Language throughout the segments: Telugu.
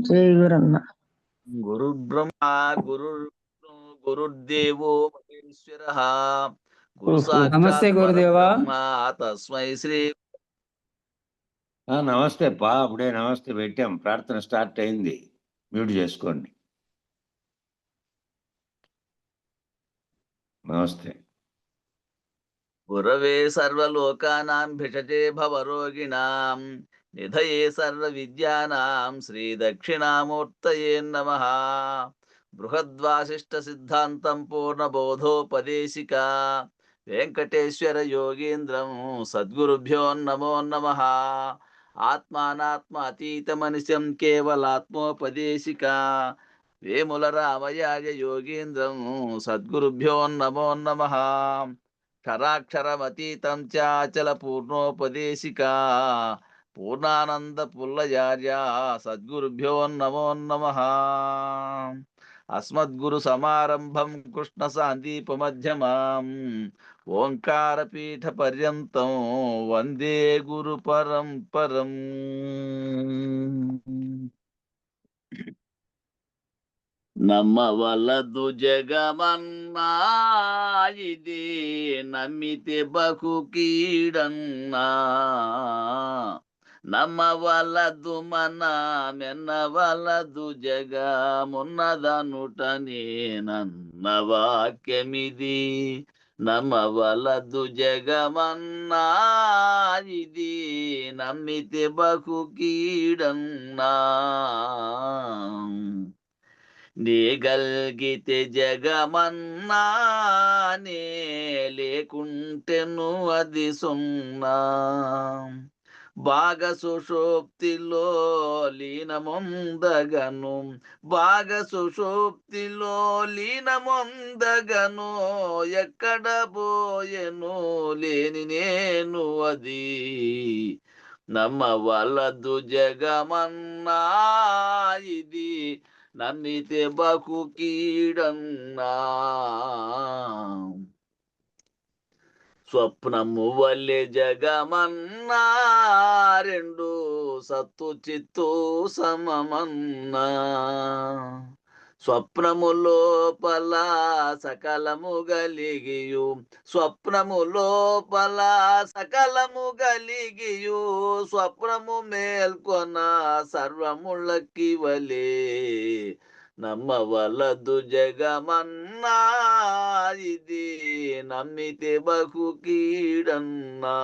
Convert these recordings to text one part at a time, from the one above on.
జై గురన్న. గురు బ్రహ్మ గురు గురుర్దేవో మహేశ్వరః గురు నమస్తే సాక్షాత్ గురుదేవా. పరబ్రహ్మ తస్మై శ్రీ. నమస్తే పా, అప్పుడే నమస్తే పెట్టాం, ప్రార్థన స్టార్ట్ అయింది. మ్యూట్ చేసుకోండి. నమస్తే. గురవే సర్వలోకానాం భిషజే భవరోగిణాం నిధయే సర్వ విద్యానాం శ్రీ దక్షిణామూర్తయే నమః. బృహద్వాసిష్ట సిద్ధాంతం పూర్ణబోధోపదేశిక వెంకటేశ్వర యోగీంద్రం సద్గురుభ్యో నమో నమః. ఆత్మానాత్మ అతీతమనిశం కేవలాత్మోపదేశిక వేముల రామయాజ యోగీంద్రం సద్గురుభ్యో నమో నమః. క్షరాక్షరమతీతం చాచల పూర్ణోపదేశిక పూర్ణానంద పుల్లయార్య సద్గురుభ్యో నమో నమః. అస్మద్గురు సమారంభం కృష్ణ సాందీపమధ్యమాం ఓంకారపీఠ పర్యంతం వందే గురు పరంపరం. నమ్మవలదు జగమన్నా ఇది నమ్మితే బకు కీడన్నా. నమ్మవలదు మన మెన్నవలదు జగమున్నదనుట నేనన్న వాక్యమిది. నమ్మవలదు జగమన్నా ఇది నమ్మితే బకు కీడన్నా. నే గల్గితే జగమన్నా నే లేకుంటెను అది సున్నా. బాగ సుషోప్తిలో లీనముందగను బాగ సుషోప్తిలో లీనముందగను ఎక్కడ పోయెను లేని నేను అది. నమ్మవలదు జగమన్నా ఇది నమ్మితే బకు కీడన్నా. స్వప్నము వల్లే జగమన్నా రెండు సత్తు చిత్తు సమమన్నా. స్వప్నము లోపల సకలము గలిగియు స్వప్నము లోపల సకలము గలిగియు స్వప్నము మేల్కొన సర్వములకి వలే. నమ్మవలదు జగమన్నా ఇది నమ్మితే బకు కీడన్నా.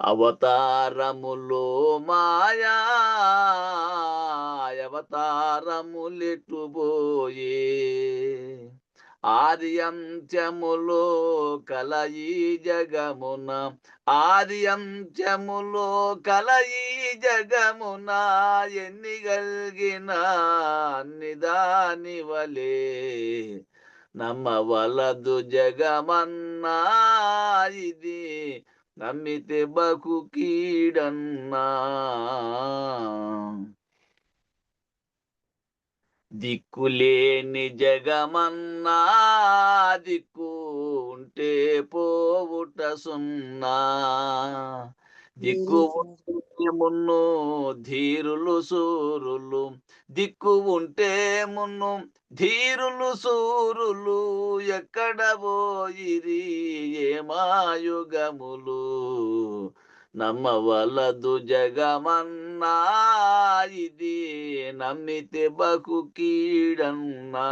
అవతారములో మాయా అవతారములెట్టుబోయే ఆది అంత్యములో కలయి జగమున ఆది అంత్యములో కలయి జగమున ఎన్ని గల్గిన అన్ని దాని వలే. నమ్మవలదు జగమన్నా ఇది నమ్మితే బకు కీడన్నా. దిక్కులేని జగమన్నా దిక్కు ఉంటే పోవుట సున్నా. దిక్కు ఉంటే మున్ను ధీరులు సూరులు దిక్కు ఉంటే మున్ను ధీరులు సూరులు ఎక్కడ పోయిరి ఏమాయుగములు. నమ్మవలదు జగమన్నా ఇది నమ్మితే బకు కీడన్నా.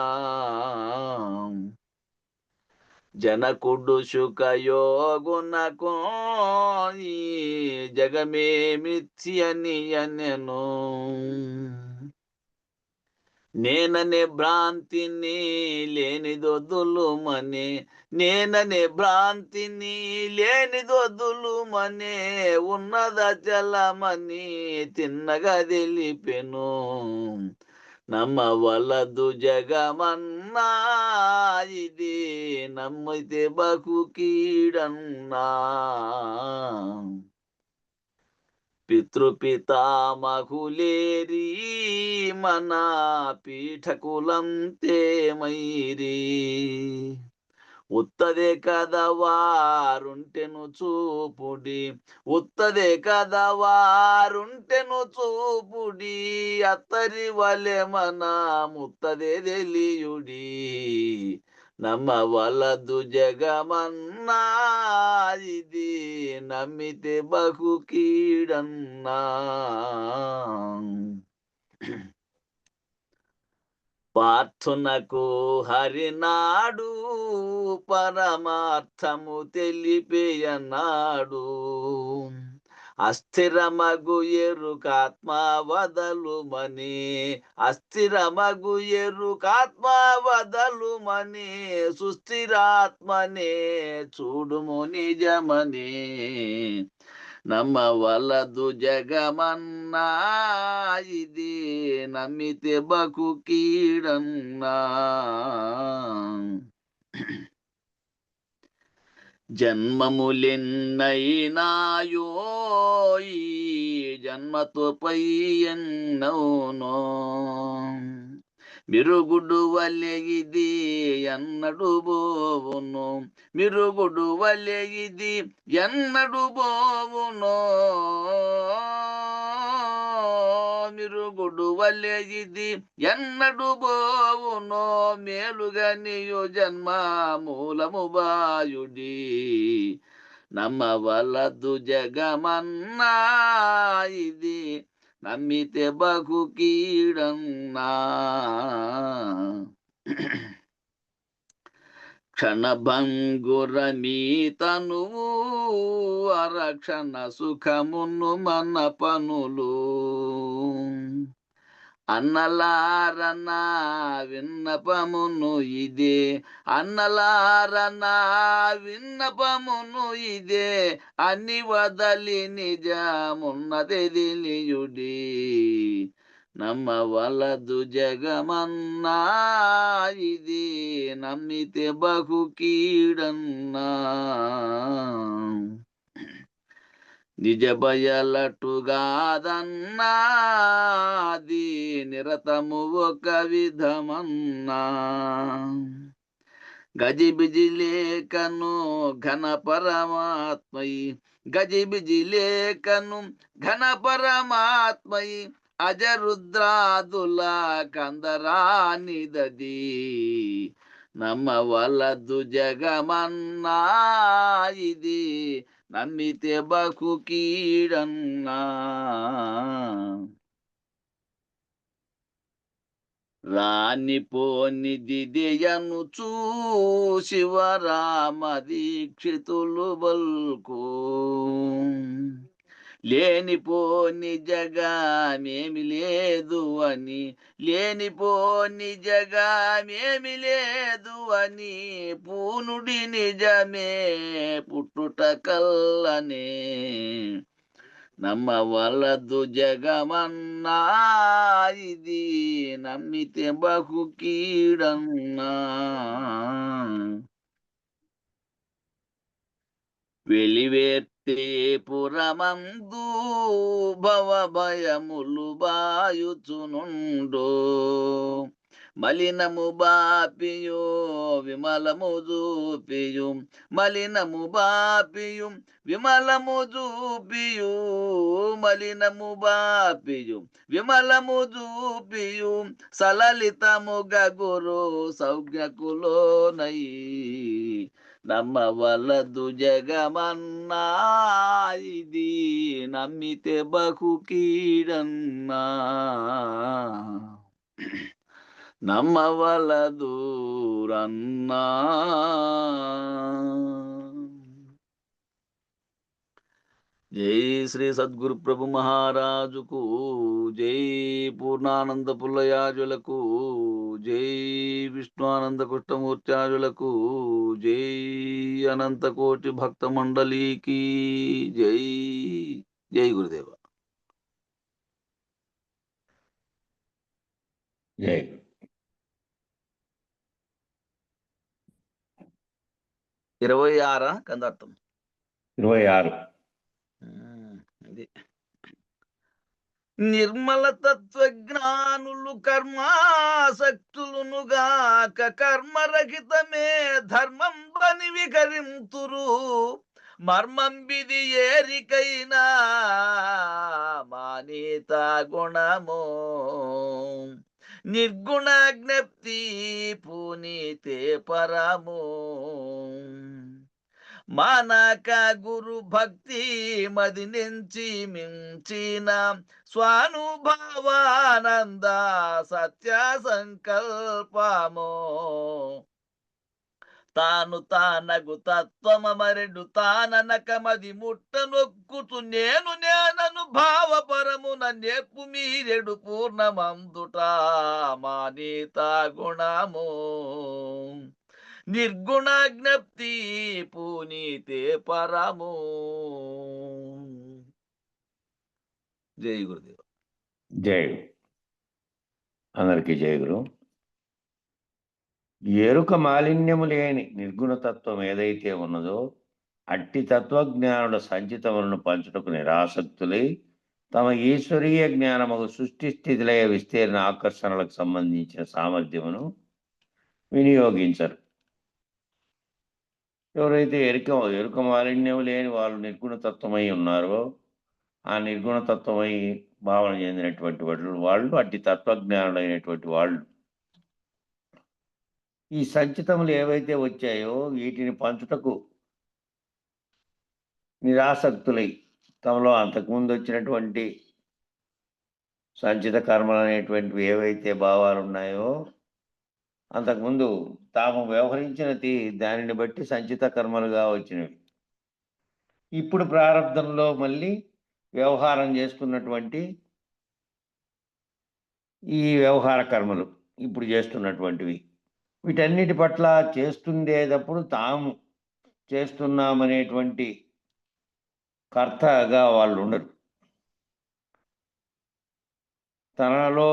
జనకుడు శుకయోగునకు ఈ జగమే మిథ్యని అనెను. నేననే భ్రాంతిని లేనిదొద్దులుమనే నేననే భ్రాంతిని లేనిదొద్దులుమనే ఉన్నదచలమని తిన్నగా తెలిపెను. నమ్మవలదు జగమన్నా ఇది నమ్మితే బకు కీడన్నా. పితృపితామహులేరి మన పీఠకులంతే మైరి ఉత్తదే కదా వారుంటెను చూపుడి, ఉత్తదే కదా వారుంటెను చూపుడి, అత్తరి వలె మన ముత్తదే తెలియుడి, నమ్మవలదు జగమన్నా ఇది, నమ్మితే బహు కీడన్నా. పార్థునకు హరినాడు పరమార్థము తెలిపేయనాడు, అస్థిరమగు ఎరుకాత్మ వదలుమని, అస్థిరమగు ఎరుకాత్మ వదలుమని, సుస్థిరాత్మనే చూడుము నిజమని, నమ్మవలదు జగమన్నా ఇది, నమ్మితే బకు కీడన్నా. జన్మములెన్నైనాయో ఈ జన్మతో పై ఎన్నవునో, మిరుగుడు వలె ఇది ఎన్నడు బోవును, మిరుగుడు వలె ఇది ఎన్నడు బోవునో, మిరుగుడు వలె ఇది ఎన్నడు బోవునో, మేలుగనియు జన్మ మూలము బాయుడి, నమ్మవలదు జగమన్నా ఇది, నమ్మితే బహు కీడన్నా. క్షణభంగురమీ తనువు అరక్షణ సుఖమును మన పనులు, అన్నలారనా విన్నపమును ఇదే, అన్నలారనా విన్నపమును ఇదే, అన్ని వదలి నిజమున్నది తెలియుడి, నమ్మవలదు జగమన్నా ఇది, నమ్మితే బహు కీడన్నా. నిజ బయలటుగాదన్నాది నిరతము ఒక విధమన్నా, గజిబిజి లేఖను ఘన పరమాత్మై, గజిబిజి లేఖను ఘన పరమాత్మై, అజరుద్రాదుల కందరానిదది, నమ్మవలదు జగమన్నా ఇది, నమ్మితే బకు కీడన్నా. రాని పోనిదిదెయను శివరామ దీక్షితులు బల్కు, లేనిపోని జగమేమి లేదు అని, లేనిపోని జగమేమి లేదు అని, పూనుడి నిజమే పుట్టుట కల్లనే, నమ్మవలదు జగమన్నా ఇది, నమ్మితే బహు కీడన్నా. వెలివేత్తే పురమందు భవ భయములు బాయుచునుండో, మలినము బాపియు విమలము చూపియు, మలినము బాపియు విమలము చూపియు, మలినము బాపియు విమలము చూపియు, సలలితముగ గురు సౌజ్ఞకులోనై, నమ్మవలదు జగమన్నా ఇది, నమ్మితే బహు కీడన్నా. నమ్మవలదు రన్నా. జై శ్రీ సద్గురు ప్రభు మహారాజుకు జై, పూర్ణానంద పుల్లయాజులకు జై, విష్ణుఆనంద కృష్ణమూర్త్యాజులకు జై, అనంత కోటి భక్త మండలికి జై. జై గురుదేవ. జై. 26 కందార్థం. 26. ఇది నిర్మల తత్వజ్ఞానులు కర్మాసక్తులునుగాక కర్మరహితమే ధర్మం బని వికరింతురు. మర్మం బిది ఏరికైనా మానీత గుణము నిర్గుణ జ్ఞప్తి పూనీతే పరము. మానక గురు భక్తి మది నుంచి మించిన స్వానుభవానంద సత్య సంకల్పము. తాను తానగు తత్వమరెడు తాననకమది ముట్టనొక్కుతు నేను నేనను భావపరమున నేర్పు మీరెడు పూర్ణమందుట మానీత గుణము నిర్గుణ జ్ఞప్తి పూనీతే పరము. జై గురుదేవ. జై అందరికీ జై గురు. ఎరుక మాలిన్యము లేని నిర్గుణతత్వం ఏదైతే ఉన్నదో అట్టి తత్వజ్ఞానుల సంచితములను పంచుటకు నిరాసక్తులై తమ ఈశ్వరీయ జ్ఞానముకు సృష్టి స్థితిలయ విస్తీర్ణ ఆకర్షణలకు సంబంధించిన సామర్థ్యమును వినియోగించరు. ఎవరైతే ఎరుక మాలిన్యం లేని వాళ్ళు నిర్గుణతత్వమై ఉన్నారో ఆ నిర్గుణతత్వమై భావన చెందినటువంటి వాళ్ళు అట్టి తత్వజ్ఞానులైనటువంటి వాళ్ళు ఈ సంచితములు ఏవైతే వచ్చాయో వీటిని పంచుటకు నిరాసక్తులై తమలో అంతకుముందు వచ్చినటువంటి సంచిత కర్మలు అనేటువంటివి ఏవైతే భావాలు ఉన్నాయో అంతకుముందు తాము వ్యవహరించినది దానిని బట్టి సంచిత కర్మలుగా వచ్చినవి. ఇప్పుడు ప్రారంధంలో మళ్ళీ వ్యవహారం చేసుకున్నటువంటి ఈ వ్యవహార కర్మలు ఇప్పుడు చేస్తున్నటువంటివి వీటన్నిటి పట్ల చేస్తుండేటప్పుడు తాము చేస్తున్నామనేటువంటి కర్తగా వాళ్ళు ఉండరు. తనలో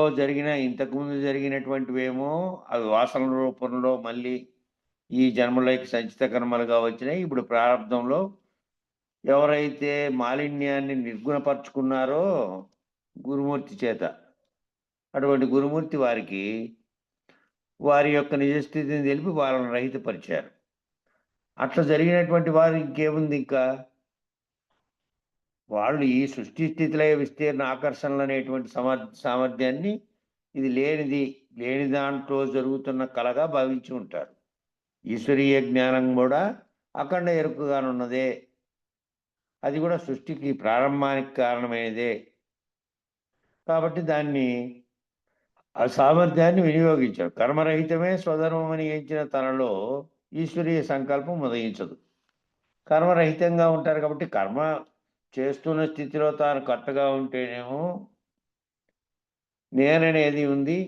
ఇంతకుముందు జరిగినటువంటివేమో అవి వాసన రూపంలో మళ్ళీ ఈ జన్మలోకి సంచిత కర్మలుగా వచ్చినాయి. ఇప్పుడు ప్రారంధంలో ఎవరైతే మాలిన్యాన్ని నిర్గుణపరుచుకున్నారో గురుమూర్తి చేత అటువంటి గురుమూర్తి వారికి వారి యొక్క నిజస్థితిని తెలిపి వాళ్ళని రహితపరిచారు. అట్లా జరిగినటువంటి వారు ఇంకేముంది, ఇంకా వాళ్ళు ఈ సృష్టి స్థితిలయ విస్తీర్ణ ఆకర్షణలు అనేటువంటి సామర్థ్యాన్ని ఇది లేని దాంట్లో జరుగుతున్న కళగా భావించి ఉంటారు. ఈశ్వరీయ జ్ఞానం కూడా అఖండ ఎరుకగానున్నదే, అది కూడా సృష్టికి ప్రారంభానికి కారణమైనదే. కాబట్టి ఆ సామర్థ్యాన్ని వినియోగించారు. కర్మరహితమే స్వధర్మం అని ఎంచిన తనలో ఈశ్వరీయ సంకల్పం ఉదయించదు. కర్మరహితంగా ఉంటారు కాబట్టి కర్మ చేస్తున్న స్థితిలో తాను కరెక్ట్గా ఉంటేనేమో నేననేది ఉంది,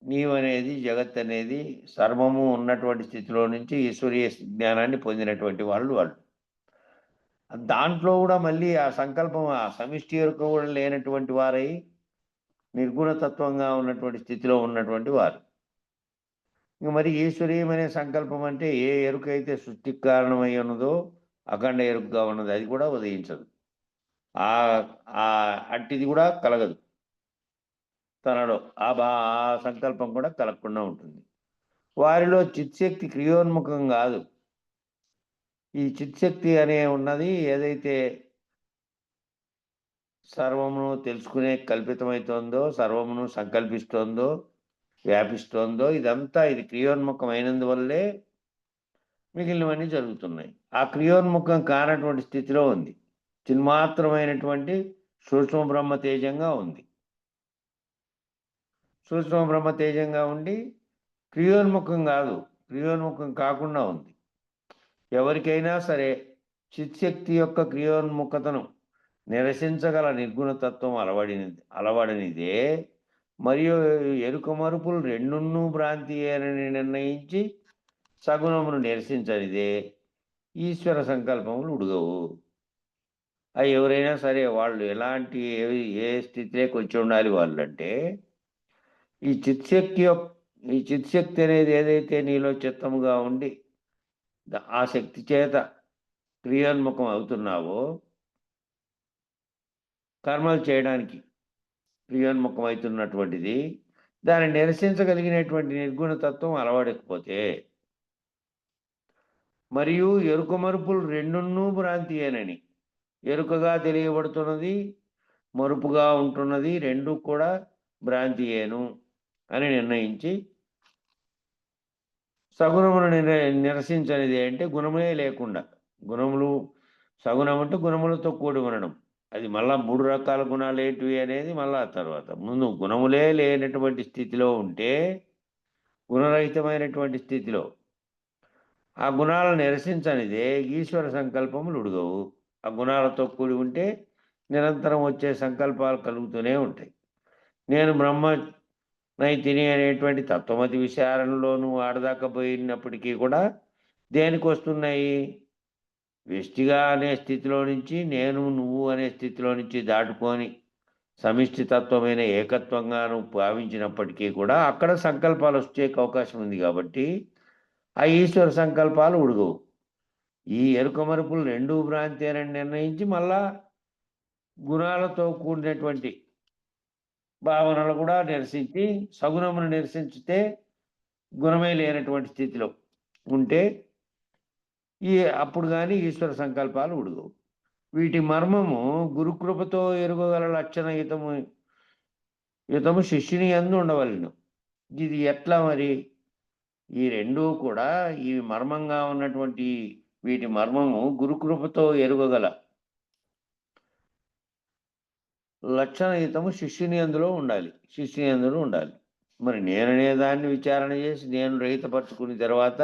నీవనేది జగత్ అనేది సర్వము ఉన్నటువంటి స్థితిలో నుంచి ఈశ్వరీయ జ్ఞానాన్ని పొందినటువంటి వాళ్ళు. దాంట్లో కూడా మళ్ళీ ఆ సంకల్పం ఆ సమిష్టి ఎరుక కూడా లేనటువంటి వారై నిర్గుణతత్వంగా ఉన్నటువంటి స్థితిలో ఉన్నటువంటి వారు. ఇంక మరి ఈశ్వరీయమనే సంకల్పం అంటే ఏ ఎరుక అయితే సృష్టికి కారణమై ఉన్నదో అఖండ ఎరుకగా ఉన్నది, అది కూడా ఉదయించదు. అట్టిది కూడా కలగదు తనలో. ఆ సంకల్పం కూడా కలగకుండా ఉంటుంది. వారిలో చిత్శక్తి క్రియోన్ముఖం కాదు. ఈ చిత్శక్తి అనే ఉన్నది ఏదైతే సర్వమును తెలుసుకునే కల్పితమవుతోందో, సర్వమును సంకల్పిస్తోందో, వ్యాపిస్తోందో, ఇది క్రియోన్ముఖమైనందువల్లే మిగిలినవన్నీ జరుగుతున్నాయి. ఆ క్రియోన్ముఖం కానటువంటి స్థితిలో ఉంది. చిన్మాత్రమైనటువంటి సూక్ష్మ బ్రహ్మ తేజంగా ఉంది. సూక్ష్మ బ్రహ్మ తేజంగా ఉండి క్రియోన్ముఖం కాదు, క్రియోన్ముఖం కాకుండా ఉంది. ఎవరికైనా సరే చిత్శక్తి యొక్క క్రియోన్ముఖతను నిరసించగల నిర్గుణతత్వం అలవడనిదే, మరియు ఎరుక మరుపులు రెండున్నూ భ్రాంతి అని నిర్ణయించి సగుణమును నిరసించనిదే ఈశ్వర సంకల్పములు ఉడుగవు. అవి ఎవరైనా సరే వాళ్ళు ఎలాంటి ఏ స్థితిలోకి వచ్చి ఉండాలి వాళ్ళంటే, ఈ చిత్శక్తి అనేది ఏదైతే నీలో చిత్తముగా ఉండి ఆ శక్తి చేత క్రియోన్ముఖం అవుతున్నావో కర్మలు చేయడానికి, ప్రియోన్ముఖమవుతున్నటువంటిది దాన్ని నిరసించగలిగినటువంటి నిర్గుణతత్వం అలవడకపోతే, మరియు ఎరుక మరుపులు రెండున్నూ భ్రాంతియేనని, ఎరుకగా తెలియబడుతున్నది, మరుపుగా ఉంటున్నది, రెండు కూడా భ్రాంతియేను అని నిర్ణయించి, సగుణమును నిరసించనిది అంటే గుణములే లేకుండా, గుణములు సగుణం అంటే గుణములతో కూడి ఉండడం. అది మళ్ళా 3 రకాల గుణాలు ఏంటివి అనేది మళ్ళా తర్వాత. ముందు గుణములే లేనటువంటి స్థితిలో ఉంటే, గుణరహితమైనటువంటి స్థితిలో ఆ గుణాలను నిరసించనిదే ఈశ్వర సంకల్పములు ఉడుగవు. ఆ గుణాలతో కూడి ఉంటే నిరంతరం వచ్చే సంకల్పాలు కలుగుతూనే ఉంటాయి. నేను బ్రహ్మనైతిని అనేటువంటి తత్వమతి విచారణలోనూ ఆడదాకపోయినప్పటికీ కూడా దేనికి వస్తున్నాయి? వ్యష్టిగా అనే స్థితిలో నుంచి నేను నువ్వు అనే స్థితిలో నుంచి దాటుకొని సమిష్టి తత్వమైన ఏకత్వంగాను భావించినప్పటికీ కూడా అక్కడ సంకల్పాలు వచ్చే అవకాశం ఉంది కాబట్టి ఆ ఈశ్వర సంకల్పాలు ఉడగవు. ఈ ఎరుక మరుపులు రెండూ భ్రాంతేనని నిర్ణయించి మళ్ళా గుణాలతో కూడినటువంటి భావనలు కూడా నిరసించి, సగుణమును నిరసించితే గుణమే లేనటువంటి స్థితిలో ఉంటే అప్పుడు కానీ ఈశ్వర సంకల్పాలు ఉడగవు. వీటి మర్మము గురుకృపతో ఎరుగగల లక్షణ యుతము శిష్యుని యందు ఉండవలెను. ఇది ఎట్లా మరి? ఈ రెండూ కూడా ఈ మర్మంగా ఉన్నటువంటి వీటి మర్మము గురుకృపతో ఎరుగగల లక్షణయుతము శిష్యుని అందులో ఉండాలి, శిష్యుని అందులో ఉండాలి. మరి నేననే దాన్ని విచారణ చేసి నేను రహితపరుచుకున్న తర్వాత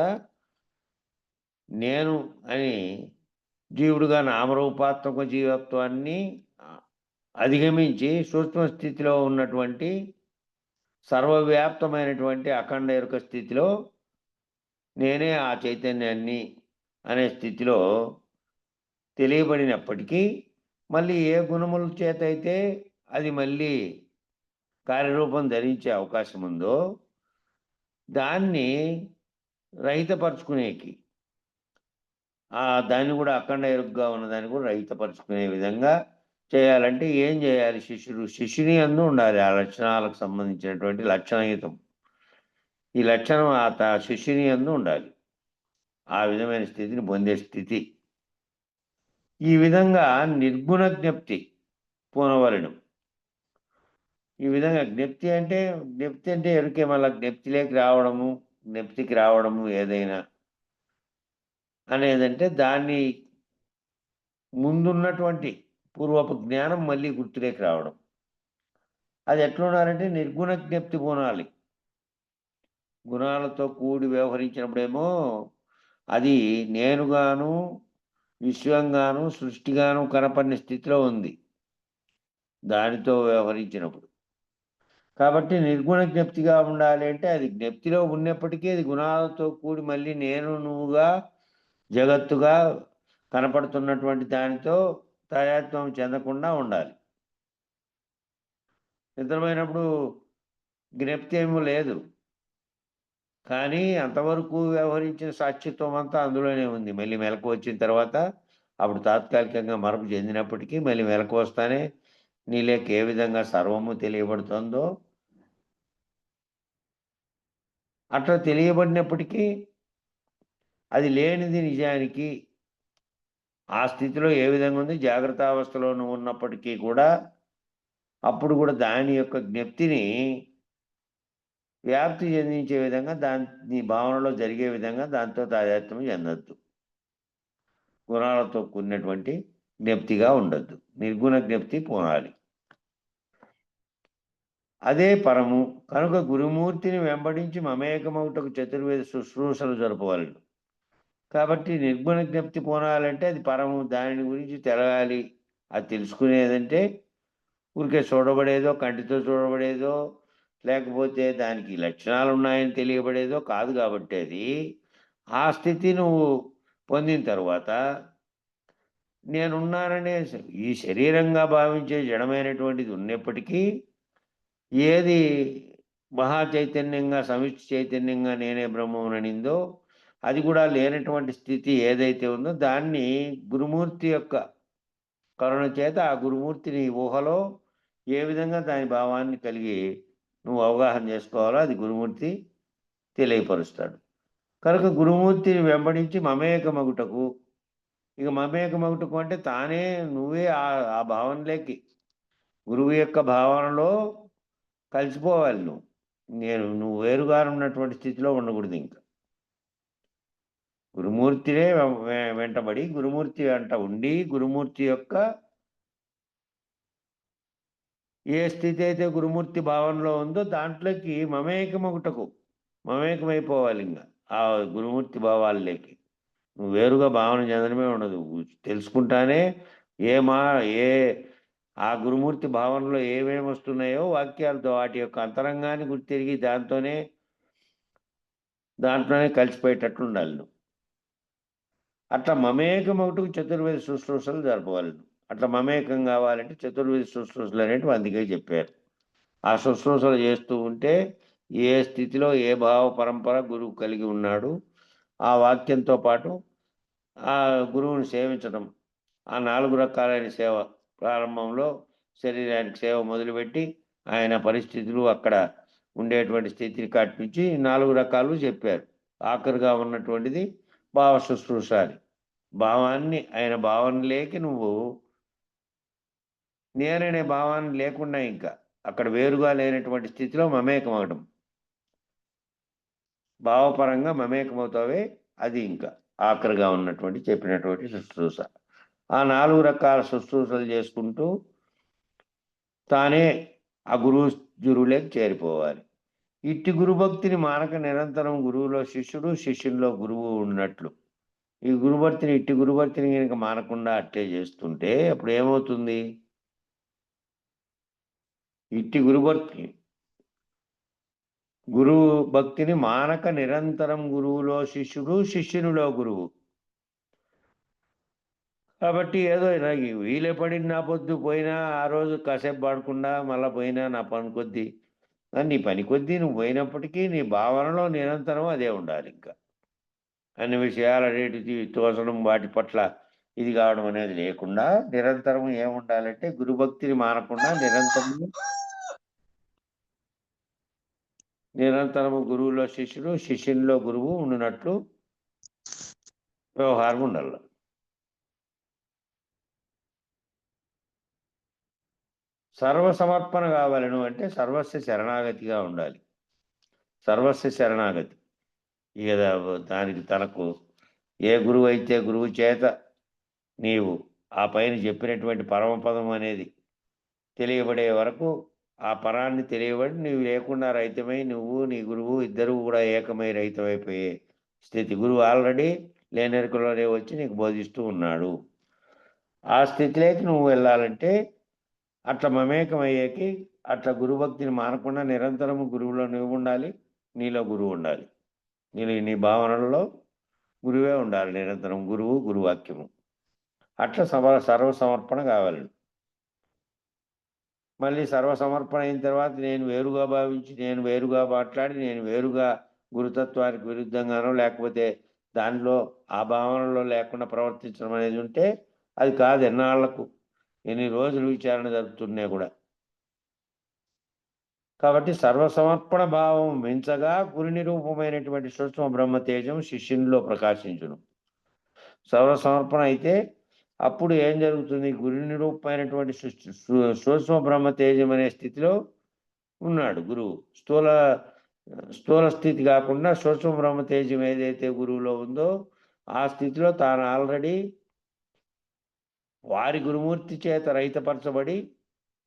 నేను అని జీవుడుగా నామరూపాత్మక జీవత్వాన్ని అధిగమించి సూక్ష్మ స్థితిలో ఉన్నటువంటి సర్వవ్యాప్తమైనటువంటి అఖండ ఎరుక స్థితిలో నేనే ఆ చైతన్యాన్ని అనే స్థితిలో తెలియబడినప్పటికీ మళ్ళీ ఏ గుణముల చేత అయితే అది మళ్ళీ కార్యరూపం ధరించే అవకాశం ఉందో దాన్ని రహితపరుచుకునేకి, దాన్ని కూడా అఖండ ఎరుగ్గా ఉన్నదాన్ని కూడా రహితపరుచుకునే విధంగా చేయాలంటే ఏం చేయాలి? శిష్యుని యందు ఉండాలి ఆ లక్షణాలకు సంబంధించినటువంటి లక్షణయుతం. ఈ లక్షణం శిష్యుని యందు ఉండాలి. ఆ విధమైన స్థితిని పొందే స్థితి. ఈ విధంగా నిర్గుణ జ్ఞప్తి పూనవలెను. ఈ విధంగా జ్ఞప్తి అంటే ఎరుకే, మళ్ళీ జ్ఞప్తికి రావడము ఏదైనా అనేదంటే దాన్ని ముందున్నటువంటి పూర్వపు జ్ఞానం మళ్ళీ గుర్తులేకి రావడం. అది ఎట్లున్నారంటే నిర్గుణ జ్ఞప్తి పూనాలి. గుణాలతో కూడి వ్యవహరించినప్పుడేమో అది నేనుగాను విశ్వంగాను సృష్టిగాను కనపడిన స్థితిలో ఉంది దానితో వ్యవహరించినప్పుడు. కాబట్టి నిర్గుణ జ్ఞప్తిగా ఉండాలి అంటే అది జ్ఞప్తిలో ఉన్నప్పటికీ అది గుణాలతో కూడి మళ్ళీ నేను నువ్వుగా జగత్తుగా కనపడుతున్నటువంటి దానితో తాదాత్మ్యం చెందకుండా ఉండాలి. నిద్రపోయినప్పుడు జ్ఞప్తి ఏమీ లేదు, కానీ అంతవరకు వ్యవహరించిన సాక్షిత్వం అంతా అందులోనే ఉంది. మళ్ళీ మెలకు వచ్చిన తర్వాత అప్పుడు తాత్కాలికంగా మరపు చెందినప్పటికీ మళ్ళీ మెలకు వస్తానే నీలోకి ఏ విధంగా సర్వము తెలియబడుతుందో అట్లా తెలియబడినప్పటికీ అది లేనిది నిజానికి ఆ స్థితిలో ఏ విధంగా ఉంది, జాగ్రత్త అవస్థలో ఉన్నప్పటికీ కూడా అప్పుడు కూడా దాని యొక్క జ్ఞప్తిని వ్యాప్తి చెందించే విధంగా దాని భావనలో జరిగే విధంగా దాంతో తాదాత్మ్యం చెందొద్దు. గుణాలతో కూడినటువంటి జ్ఞప్తిగా ఉండొద్దు. నిర్గుణ జ్ఞప్తి పోనాలి. అదే పరము కనుక గురుమూర్తిని వెంబడించి మమేకమౌటకు చతుర్వేద శుశ్రూషలు జరపవలను. కాబట్టి నిర్గుణ జ్ఞప్తి పోనాలంటే అది పరము, దాని గురించి తెలవాలి. అది తెలుసుకునేదంటే ఊరికే చూడబడేదో, కంటితో చూడబడేదో, లేకపోతే దానికి లక్షణాలు ఉన్నాయని తెలియబడేదో కాదు. కాబట్టి అది ఆ స్థితి నువ్వు పొందిన తర్వాత నేనున్నాననే ఈ శరీరంగా భావించే జడమైనటువంటిది ఉన్నప్పటికీ ఏది మహా చైతన్యంగా సమిష్టి చైతన్యంగా నేనే బ్రహ్మముననిందో అది కూడా లేనటువంటి స్థితి ఏదైతే ఉందో దాన్ని గురుమూర్తి యొక్క కరుణ చేత ఆ గురుమూర్తిని ఊహలో ఏ విధంగా దాని భావాన్ని కలిగి నువ్వు అవగాహన చేసుకోవాలో అది గురుమూర్తి తెలియపరుస్తాడు. కనుక గురుమూర్తిని వెంబడించి మమేకమగుటకు, ఇక మమేకమగుటకు అంటే తానే నువ్వే ఆ భావనలోకి గురువు యొక్క భావనలో కలిసిపోవాలి నువ్వు. నువ్వు వేరుగా ఉన్నటువంటి స్థితిలో ఉండకూడదు ఇంకా. గురుమూర్తినే వెంటబడి గురుమూర్తి వెంట ఉండి గురుమూర్తి యొక్క ఏ స్థితి అయితే గురుమూర్తి భావనలో ఉందో దాంట్లోకి మమేకమైపోవాలి ఇంకా ఆ గురుమూర్తి భావాల్లోకి. నువ్వు వేరుగా భావన చెందడమే ఉండదు. తెలుసుకుంటానే ఏ ఆ గురుమూర్తి భావనలో ఏమేమి వస్తున్నాయో వాక్యాలతో వాటి యొక్క అంతరంగాన్ని గుర్తిరిగి దాంట్లోనే కలిసిపోయేటట్లు ఉండాలి నువ్వు. అట్లా మమేకమొకటికి చతుర్వేద శుశ్రూషలు జరపవాలి. అట్లా మమేకం కావాలంటే చతుర్వేద శుశ్రూషలు అనేటివి అందుకే చెప్పారు. ఆ శుశ్రూషలు చేస్తూ ఉంటే ఏ స్థితిలో ఏ భావ పరంపర గురువు కలిగి ఉన్నాడు, ఆ వాక్యంతో పాటు ఆ గురువుని సేవించడం, ఆ 4 రకాలైన సేవ ప్రారంభంలో శరీరానికి సేవ మొదలుపెట్టి ఆయన పరిస్థితులు అక్కడ ఉండేటువంటి స్థితిని కట్టించి 4 రకాలు చెప్పారు. ఆఖరుగా ఉన్నటువంటిది భావ శుశ్రూష అని. ఆయన భావనలేకి నువ్వు నేననే భావాన్ని లేకుండా ఇంకా అక్కడ వేరుగా లేనటువంటి స్థితిలో మమేకమవడం, భావపరంగా మమేకమవుతావే అది ఇంకా ఆఖరిగా ఉన్నటువంటి చెప్పినటువంటి శుశ్రూష. ఆ 4 రకాల శుశ్రూషలు చేసుకుంటూ తానే ఆ గురువులోకి చేరిపోవాలి. ఇట్టి గురుభక్తిని మానక నిరంతరం గురువులో శిష్యుడు, శిష్యుల్లో గురువు ఉన్నట్లు. ఈ ఇట్టి గురుభక్తిని కనుక మానకుండా అట్టే చేస్తుంటే అప్పుడు ఏమవుతుంది? ఇట్టి గురువు భక్తిని మానక నిరంతరం గురువులో శిష్యుడు, శిష్యునిలో గురువు. కాబట్టి ఏదో వీలే పడింది నా పొద్దు పోయినా ఆ రోజు కాసేపు పాడకుండా మళ్ళా పోయినా నా పని కొద్దీ, నీ పని కొద్దీ నువ్వు పోయినప్పటికీ నీ భావనలో నిరంతరం అదే ఉండాలి ఇంకా. అన్ని విషయాలు అనేటివి తోచడం, వాటి పట్ల ఇది కావడం అనేది లేకుండా నిరంతరం ఏముండాలంటే గురుభక్తిని మానకుండా నిరంతరము గురువులో శిష్యుడు, శిష్యునిలో గురువు ఉండినట్లు వ్యవహారం ఉండాలి. సర్వసమర్పణ కావాలను అంటే సర్వస్వ శరణాగతిగా ఉండాలి. సర్వస్వ శరణాగతి. ఇక దానికి తనకు ఏ గురువు అయితే గురువు చేత నీవు ఆ పైన చెప్పినటువంటి పరమపదం అనేది తెలియబడే వరకు ఆ పరాన్ని తెలియబడి నువ్వు లేకుండా రహితమై నువ్వు నీ గురువు ఇద్దరు కూడా ఏకమై రహితమైపోయే స్థితి. గురువు ఆల్రెడీ లేనెరుకలోనే వచ్చి నీకు బోధిస్తూ ఉన్నాడు. ఆ స్థితిలోకి నువ్వు వెళ్ళాలంటే అట్లా మమేకమయ్యేకి అట్లా గురుభక్తిని మానకుండా నిరంతరము గురువులో నువ్వు ఉండాలి, నీలో గురువు ఉండాలి. నీ భావనలలో గురువే ఉండాలి నిరంతరం. గురువాక్యము అట్లా సర్వసమర్పణ కావాలి. మళ్ళీ సర్వసమర్పణ అయిన తర్వాత నేను వేరుగా భావించి, నేను వేరుగా మాట్లాడి, నేను వేరుగా గురుతత్వానికి విరుద్ధంగానో లేకపోతే దానిలో ఆ భావనలో లేకుండా ప్రవర్తించడం అనేది ఉంటే అది కాదు. ఎన్ని రోజులు విచారణ జరుపుతున్నా కూడా. కాబట్టి సర్వసమర్పణ భావం మించగా గురుని రూపమైనటువంటి సూక్ష్మ బ్రహ్మ తేజం శిష్యునిలో ప్రకాశించును. సర్వసమర్పణ అయితే అప్పుడు ఏం జరుగుతుంది? గురుని రూపమైనటువంటి సూక్ష్మ బ్రహ్మ తేజం అనే స్థితిలో ఉన్నాడు గురువు. స్థూల స్థితి కాకుండా సూక్ష్మ బ్రహ్మ తేజం ఏదైతే గురువులో ఉందో ఆ స్థితిలో తాను ఆల్రెడీ వారి గురుమూర్తి చేత రహితపరచబడి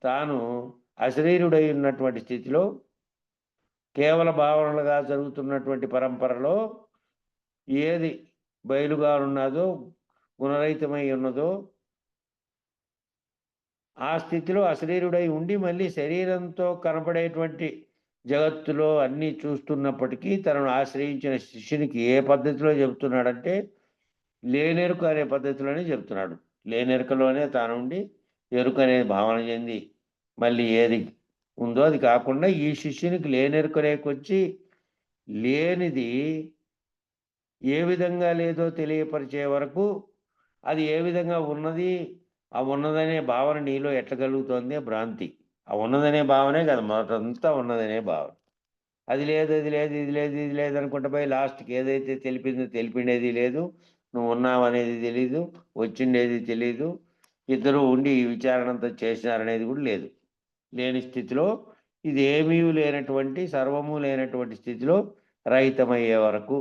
తాను అశరీరుడై ఉన్నటువంటి స్థితిలో కేవల భావనలుగా జరుగుతున్నటువంటి పరంపరలో ఏది బయలుగా ఉన్నదో, గుణరహితమై ఉన్నదో ఆ స్థితిలో అశరీరుడై ఉండి మళ్ళీ శరీరంతో కనపడేటువంటి జగత్తులో అన్నీ చూస్తున్నప్పటికీ తనను ఆశ్రయించిన శిష్యునికి ఏ పద్ధతిలో చెబుతున్నాడంటే లేనెరుక అనే పద్ధతిలోనే చెబుతున్నాడు. లేనెరుకలోనే తానుండి ఎరుక అనేది భావన చెంది మళ్ళీ ఏది ఉందో అది కాకుండా ఈ శిష్యునికి లేనెరుక రేకొచ్చి లేనిది ఏ విధంగా లేదో తెలియపరిచే వరకు అది ఏ విధంగా ఉన్నది, ఆ ఉన్నదనే భావన నీలో ఎట్లా కలుగుతోంది భ్రాంతి. ఆ ఉన్నదనే భావనే కదా మొదటంతా ఉన్నదనే భావన. అది లేదు, అది లేదు, ఇది లేదు, ఇది లేదు అనుకుంటా పోయి లాస్ట్‌కి ఏదైతే తెలిపిందో తెలిపిండేది లేదు. నువ్వు ఉన్నావనేది తెలీదు. వచ్చిండేది తెలీదు. ఇద్దరు ఉండి ఈ విచారణంతా చేసినారనేది కూడా లేదు. లేని స్థితిలో ఇదేమీ లేనటువంటి, సర్వము లేనటువంటి స్థితిలో రహితమయ్యే వరకు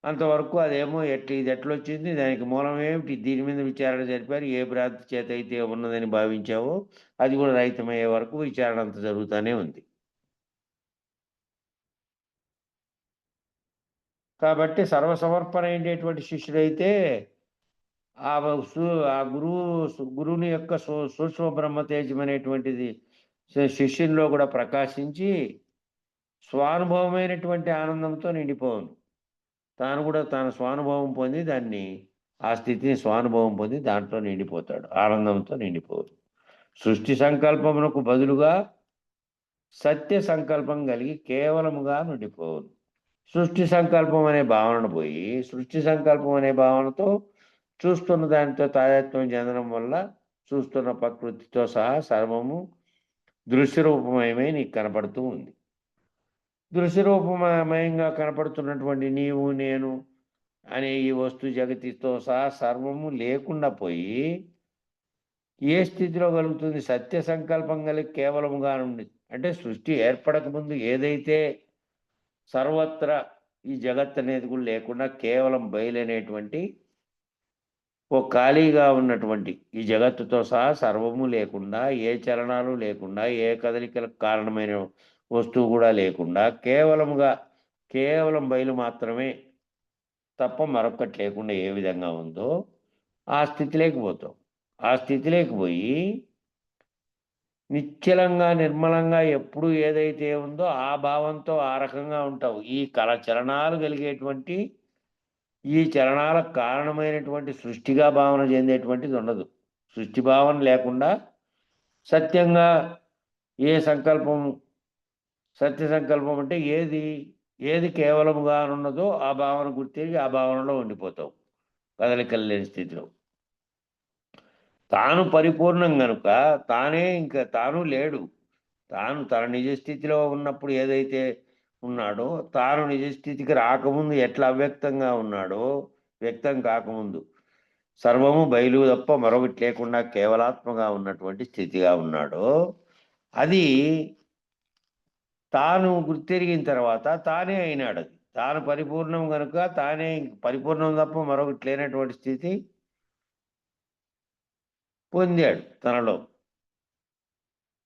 అంతవరకు అదేమో ఇదెట్లొచ్చింది? దానికి మూలం ఏమిటి? దీని మీద విచారణ జరిపారు. ఏ భ్రాంతి చేతైతే ఉన్నదని భావించావో అది కూడా రహితమయ్యే వరకు విచారణ అంతా జరుగుతానే ఉంది. కాబట్టి సర్వసమర్పణ అయ్యేటటువంటి శిష్యుడైతే ఆ వ సు ఆ గురువు గురువుని యొక్క సూక్ష్మ బ్రహ్మ తేజం అనేటువంటిది శిష్యునిలో కూడా ప్రకాశించి స్వానుభవమైనటువంటి ఆనందంతో నిండిపోవును. తాను కూడా తన స్వానుభవం పొంది ఆ స్థితిని స్వానుభవం పొంది దాంట్లో నిండిపోతాడు. ఆనందంతో నిండిపోవును. సృష్టి సంకల్పమునకు బదులుగా సత్య సంకల్పం కలిగి కేవలముగా నుండిపోవును. సృష్టి సంకల్పం అనే భావనను పోయి, సృష్టి సంకల్పం అనే భావనతో చూస్తున్న దానితో తాదాత్మ్యం చెందడం వల్ల చూస్తున్న ప్రకృతితో సహా సర్వము దృశ్యరూపమయమై నీకు కనపడుతూ ఉంది. దృశ్యరూపమయంగా కనపడుతున్నటువంటి నీవు, నేను అనే ఈ వస్తు జగతితో సహా సర్వము లేకుండా పోయి ఏ స్థితిలో కలుగుతుంది? సత్య సంకల్పం కలిగి కేవలముగా నుండి. అంటే సృష్టి ఏర్పడక ముందు ఏదైతే సర్వత్రా ఈ జగత్ అనేది కూడా లేకుండా కేవలం బయలనేటువంటి ఓ ఖాళీగా ఉన్నటువంటి ఈ జగత్తుతో సహా సర్వము లేకుండా, ఏ చలనాలు లేకుండా, ఏ కదలికలకు కారణమైన వస్తువు కూడా లేకుండా కేవలం బయలు మాత్రమే తప్ప మరొక్కటి లేకుండా ఏ విధంగా ఉందో ఆ స్థితిలోకి పోతాం. ఆ స్థితిలోకి పోయి నిశ్చలంగా, నిర్మలంగా ఎప్పుడు ఏదైతే ఉందో ఆ భావంతో ఆ రకంగా ఉంటావు. ఈ చలనాలు కలిగేటువంటి ఈ చలనాలకు కారణమైనటువంటి సృష్టిగా భావన చెందేటువంటిది ఉండదు. సృష్టి భావన లేకుండా సత్యంగా ఏ సంకల్పం సత్య సంకల్పం అంటే ఏది కేవలముగా ఉన్నదో ఆ భావన గుర్తిరిగి ఆ భావనలో ఉండిపోతావు కదలికలు లేని స్థితిలో. తాను పరిపూర్ణం గనుక తాను లేడు. తాను తన నిజ స్థితిలో ఉన్నప్పుడు ఏదైతే ఉన్నాడో, తాను నిజ స్థితికి రాకముందు ఎట్లా అవ్యక్తంగా ఉన్నాడో, వ్యక్తం కాకముందు సర్వము బయలు తప్ప మరొకటి లేకుండా కేవలాత్మగా ఉన్నటువంటి స్థితిగా ఉన్నాడో, అది తాను గుర్తెరిగిన తర్వాత తానే అయినాడది. తాను పరిపూర్ణం గనుక తానే పరిపూర్ణం తప్ప మరొకటి లేనటువంటి స్థితి పొందాడు తనలో.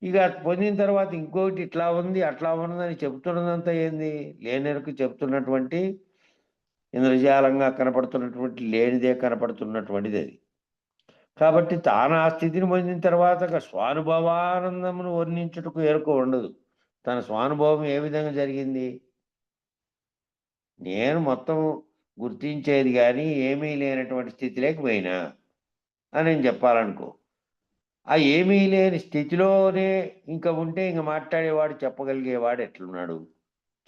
ఇక పొందిన తర్వాత ఇంకొకటి ఇట్లా ఉంది, అట్లా ఉన్నదని చెప్తున్నదంతా ఏంది? లేనెరుకు చెప్తున్నటువంటి ఇంద్రజాలంగా కనపడుతున్నటువంటి లేనిదే కనపడుతున్నటువంటిది అది. కాబట్టి తాను ఆ స్థితిని పొందిన తర్వాత స్వానుభవానందమును వర్ణించుటకు ఎరుక ఉండదు. తన స్వానుభవం ఏ విధంగా జరిగింది? నేను మొత్తం గుర్తించేది కానీ ఏమీ లేనటువంటి స్థితిలోకి పోయినా అని నేను చెప్పాలనుకో. ఆ ఏమీ లేని స్థితిలోనే ఇంక ఉంటే ఇంక మాట్లాడేవాడు చెప్పగలిగేవాడు ఎట్లున్నాడు?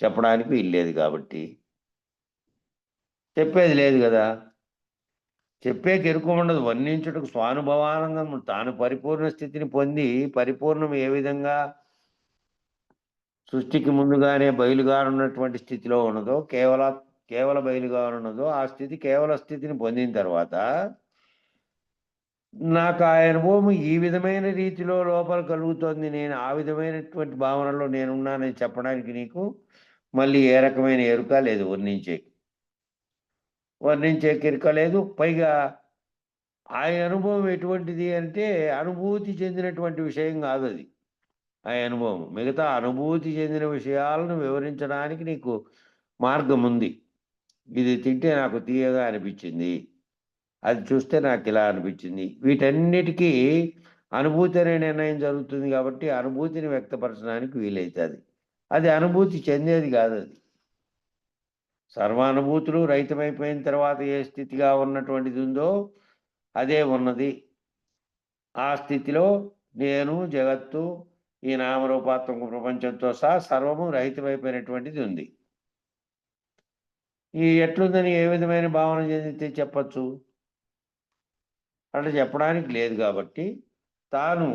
చెప్పడానికి వీల్లేదు కాబట్టి. చెప్పేది లేదు గదా! చెప్పేకి ఎరుక ఉండదు. వర్ణించుటకు స్వానుభవానందము తాను పరిపూర్ణ స్థితిని పొంది, పరిపూర్ణం ఏ విధంగా సృష్టికి ముందుగానే బయలుగా ఉన్నటువంటి స్థితిలో ఉన్నదో, కేవల బయలుగా ఉన్నదో, ఆ స్థితి కేవల స్థితిని పొందిన తర్వాత నాకు ఆ అనుభవం ఈ విధమైన రీతిలో లోపల కలుగుతోంది. నేను ఆ విధమైనటువంటి భావనలో నేనున్నానని చెప్పడానికి నీకు మళ్ళీ ఏ రకమైన ఎరుక లేదు వర్ణించేకి. వర్ణించేకి ఎరుక లేదు. పైగా ఆ అనుభవం ఎటువంటిది అంటే అనుభూతి చెందినటువంటి విషయం కాదది. ఆ అనుభవం. మిగతా అనుభూతి చెందిన విషయాలను వివరించడానికి నీకు మార్గం ఉంది. ఇది తింటే నాకు తియ్యగా అనిపించింది. అది చూస్తే నాకిలా అనిపించింది. వీటన్నిటికీ అనుభూతి అనే నిర్ణయం జరుగుతుంది కాబట్టి, అనుభూతిని వ్యక్తపరచడానికి వీలైతది. అది అనుభూతి చెందేది కాదది. సర్వానుభూతులు రహితమైపోయిన తర్వాత ఏ స్థితిగా ఉన్నటువంటిది ఉందో, అదే ఉన్నది. ఆ స్థితిలో నేను, జగత్తు, ఈ నామరూపాత్మక ప్రపంచంతో సహా సర్వము రహితమైపోయినటువంటిది ఉంది. ఈ ఎట్లుందని ఏ విధమైన భావన చెందితే చెప్పచ్చు? అట్లా చెప్పడానికి లేదు కాబట్టి తాను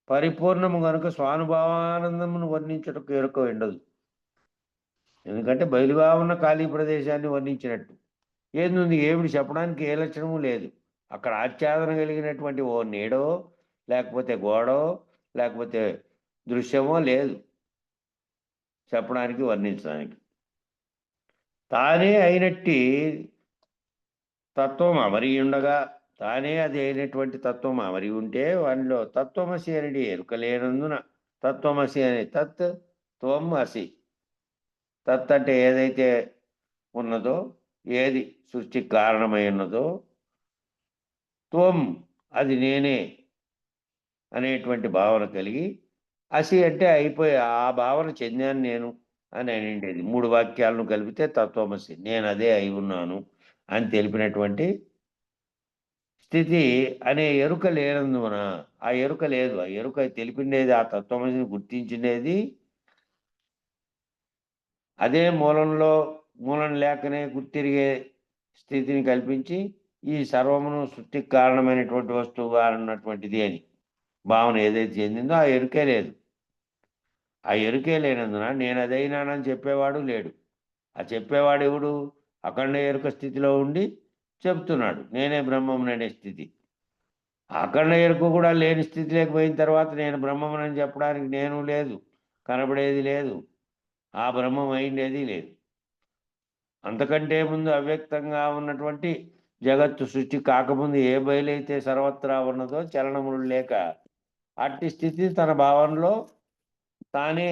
పరిపూర్ణము గనుక స్వానుభవానందమును వర్ణించుటకు ఎరుక ఉండదు. ఎందుకంటే బయలుగా ఉన్న ఖాళీ ప్రదేశాన్ని వర్ణించినట్టు ఏంది ఏమిటి చెప్పడానికి ఏ లక్షణము లేదు. అక్కడ ఆచ్ఛాదన కలిగినటువంటి ఓ నీడో లేకపోతే గోడో లేకపోతే దృశ్యమో లేదు చెప్పడానికి వర్ణించడానికి. తానే అయినట్టి తత్వం అమరి ఉండగా తానే అది అయినటువంటి తత్వం అమరి ఉంటే వానిలో తత్వమసి అనేది ఎరుక లేనందున తత్వమసి అనే తత్ త్వం అసి. తత్ అంటే ఏదైతే ఉన్నదో, ఏది సృష్టికి కారణమై ఉన్నదో, త్వం అది నేనే అనేటువంటి భావన కలిగి, అసి అంటే అయిపోయి ఆ భావన చెందాను నేను అని అనేది. 3 వాక్యాలను కలిపితే తత్వమసి, నేను అదే అయి ఉన్నాను అని తెలిపినటువంటి స్థితి అనే ఎరుక లేనందున, ఆ ఎరుక లేదు. ఆ ఎరుక తెలిపిండేది, ఆ తత్వమసిని గుర్తించిండేది అదే మూలం లేకనే గుర్తిరిగే స్థితిని కల్పించి ఈ సర్వమును సృష్టికి కారణమైనటువంటి వస్తువుగా అన్నటువంటిది అని భావన ఏదైతే చెందిందో ఆ ఎరుకే లేదు. ఆ ఎరుకే లేనందున నేను అదైనానని చెప్పేవాడు లేడు. ఆ చెప్పేవాడు ఎవడు? అఖండ ఎరుక స్థితిలో ఉండి చెప్తున్నాడు నేనే బ్రహ్మముననే స్థితి. అఖండ ఎరుక కూడా లేని స్థితిలోకి పోయిన తర్వాత నేను బ్రహ్మమునని చెప్పడానికి నేను లేదు, కనబడేది లేదు, ఆ బ్రహ్మం అయిండేది లేదు. అంతకంటే ముందు అవ్యక్తంగా ఉన్నటువంటి జగత్తు సృష్టి కాకముందు ఏ బయలైతే సర్వత్రా ఉన్నదో చలనములు లేక అట్టి స్థితి తన భావనలో తానే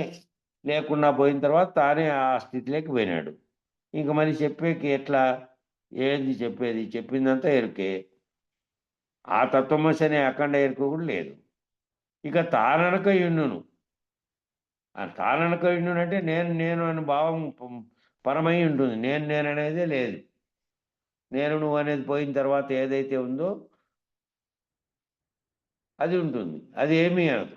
లేకుండా పోయిన తర్వాత తానే ఆ స్థితిలోకి పోయినాడు. ఇంక మరి చెప్పేకి ఎట్లా? ఏంది చెప్పేది? చెప్పిందంతా ఎరుకే. ఆ తత్వమసి అనే అఖండ ఎరుక కూడా లేదు. ఇక తాననక యుండును. ఆ తాననక యుండును అంటే నేను నేను అని భావం పరమై ఉంటుంది. నేను అనేదే లేదు. నేను నువ్వు అనేది పోయిన తర్వాత ఏదైతే ఉందో అది ఉంటుంది. అది ఏమీ అనదు.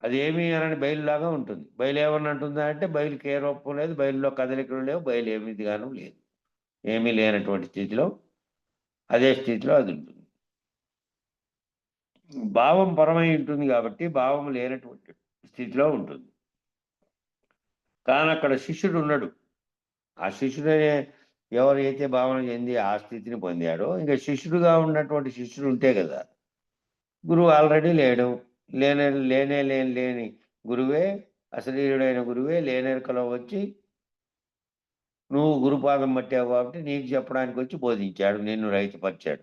అది ఏమీ అనని బయలులాగా ఉంటుంది. బయలు ఏమన్నా అంటుందా అంటే బయలుకి ఏ రూపం లేదు, బయలులో కదలికలు లేవు, బయలు ఏమిదిగాను లేదు. ఏమీ లేనటువంటి స్థితిలో అదే స్థితిలో అది ఉంటుంది. భావం పరమై ఉంటుంది కాబట్టి భావం లేనటువంటి స్థితిలో ఉంటుంది. కానీ అక్కడ శిష్యుడు ఉన్నాడు. ఆ శిష్యుడనే ఎవరైతే భావన చెంది ఆ స్థితిని పొందాడో ఇంకా శిష్యుడుగా ఉన్నటువంటి శిష్యుడు ఉంటే కదా. గురువు ఆల్రెడీ లేడు. లేని గురువే, అశరీరుడైన గురువే లేనెరుకలో వచ్చి నువ్వు గురుపాదం పట్టావు కాబట్టి నీకు చెప్పడానికి వచ్చి బోధించాడు, నిన్ను రైతుపరిచాడు.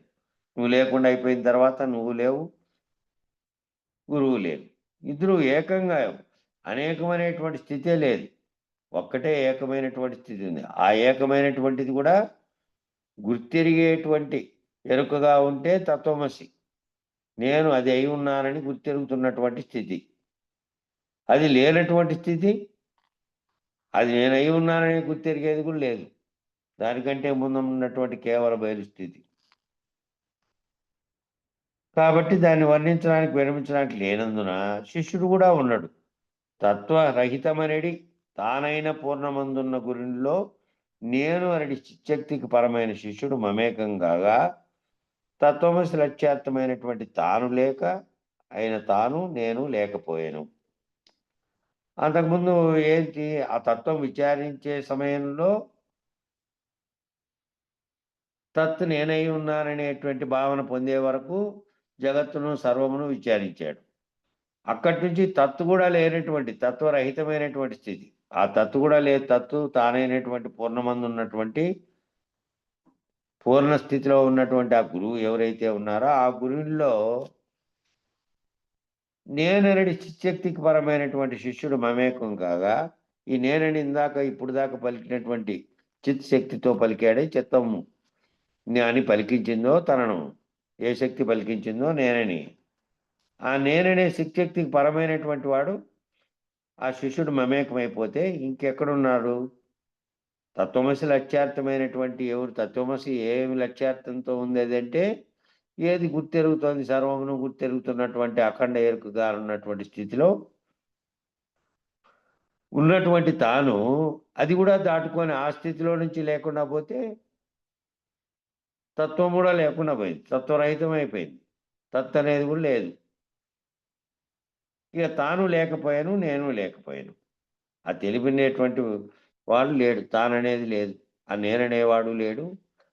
నువ్వు లేకుండా అయిపోయిన తర్వాత నువ్వు లేవు, గురువు లేదు. ఇద్దరు ఏకంగా అనేకమైనటువంటి స్థితే లేదు. ఒక్కటే ఏకమైనటువంటి స్థితి ఉంది. ఆ ఏకమైనటువంటిది కూడా గుర్తెరిగేటువంటి ఎరుకగా ఉంటే తత్వమసి. నేను అది అయి ఉన్నానని గుర్తెరుగుతున్నటువంటి స్థితి. అది లేనటువంటి స్థితి, అది నేను అయి ఉన్నానని గుర్తెరిగేది కూడా లేదు. దానికంటే ముందు ఉన్నటువంటి కేవల బయలు స్థితి. కాబట్టి దాన్ని వర్ణించడానికి విరమించడానికి లేనందున శిష్యుడు కూడా ఉన్నాడు. తత్వరహితమనడి తానైన పూర్ణమందున్న గురిలో నేను అనడి చిచ్చక్తికి పరమైన శిష్యుడు మమేకం కాగా తత్వమసి లక్ష్యార్థమైనటువంటి తాను లేక అయిన తాను నేను లేకపోయాను. అంతకుముందు ఏంటి? ఆ తత్వం విచారించే సమయంలో తత్ నేనై ఉన్నాననేటువంటి భావన పొందే వరకు జగత్తును సర్వమును విచారించాడు. అక్కడి నుంచి తత్తు కూడా లేనటువంటి తత్వరహితమైనటువంటి స్థితి. ఆ తత్తు కూడా లేదు. తత్తు తానైనటువంటి పూర్ణమందు ఉన్నటువంటి పూర్ణ స్థితిలో ఉన్నటువంటి ఆ గురువు ఎవరైతే ఉన్నారో ఆ గురువుల్లో నేననడి చిచ్చక్తికి పరమైనటువంటి శిష్యుడు మమేకం కాగా ఈ నేనని ఇందాక ఇప్పుడు దాకా పలికినటువంటి చిత్ శక్తితో పలికాడే చిత్తము అని పలికించిందో తనను ఏ శక్తి పలికించిందో నేనని, ఆ నేననే శక్తికి పరమైనటువంటి వాడు ఆ శిష్యుడు మమేకమైపోతే ఇంకెక్కడున్నాడు? తత్వమసి లక్ష్యార్థమైనటువంటి ఎవరు? తత్వమసి ఏమి లక్ష్యార్థంతో ఉంది అదంటే ఏది గుర్తెరుగుతోంది? సర్వమును గుర్తెరుగుతున్నటువంటి అఖండ ఎరుకగా ఉన్నటువంటి స్థితిలో ఉన్నటువంటి తాను అది కూడా దాటుకొని ఆ స్థితిలో నుంచి లేకుండా పోతే తత్వం కూడా లేకుండా పోయింది, తత్వరహితం అయిపోయింది, తత్ అనేది కూడా లేదు. ఇక తాను లేకపోయాను, నేను లేకపోయాను. ఆ తెలిపినటువంటి వాడు లేడు, తాననేది లేదు, ఆ నేననేవాడు లేడు.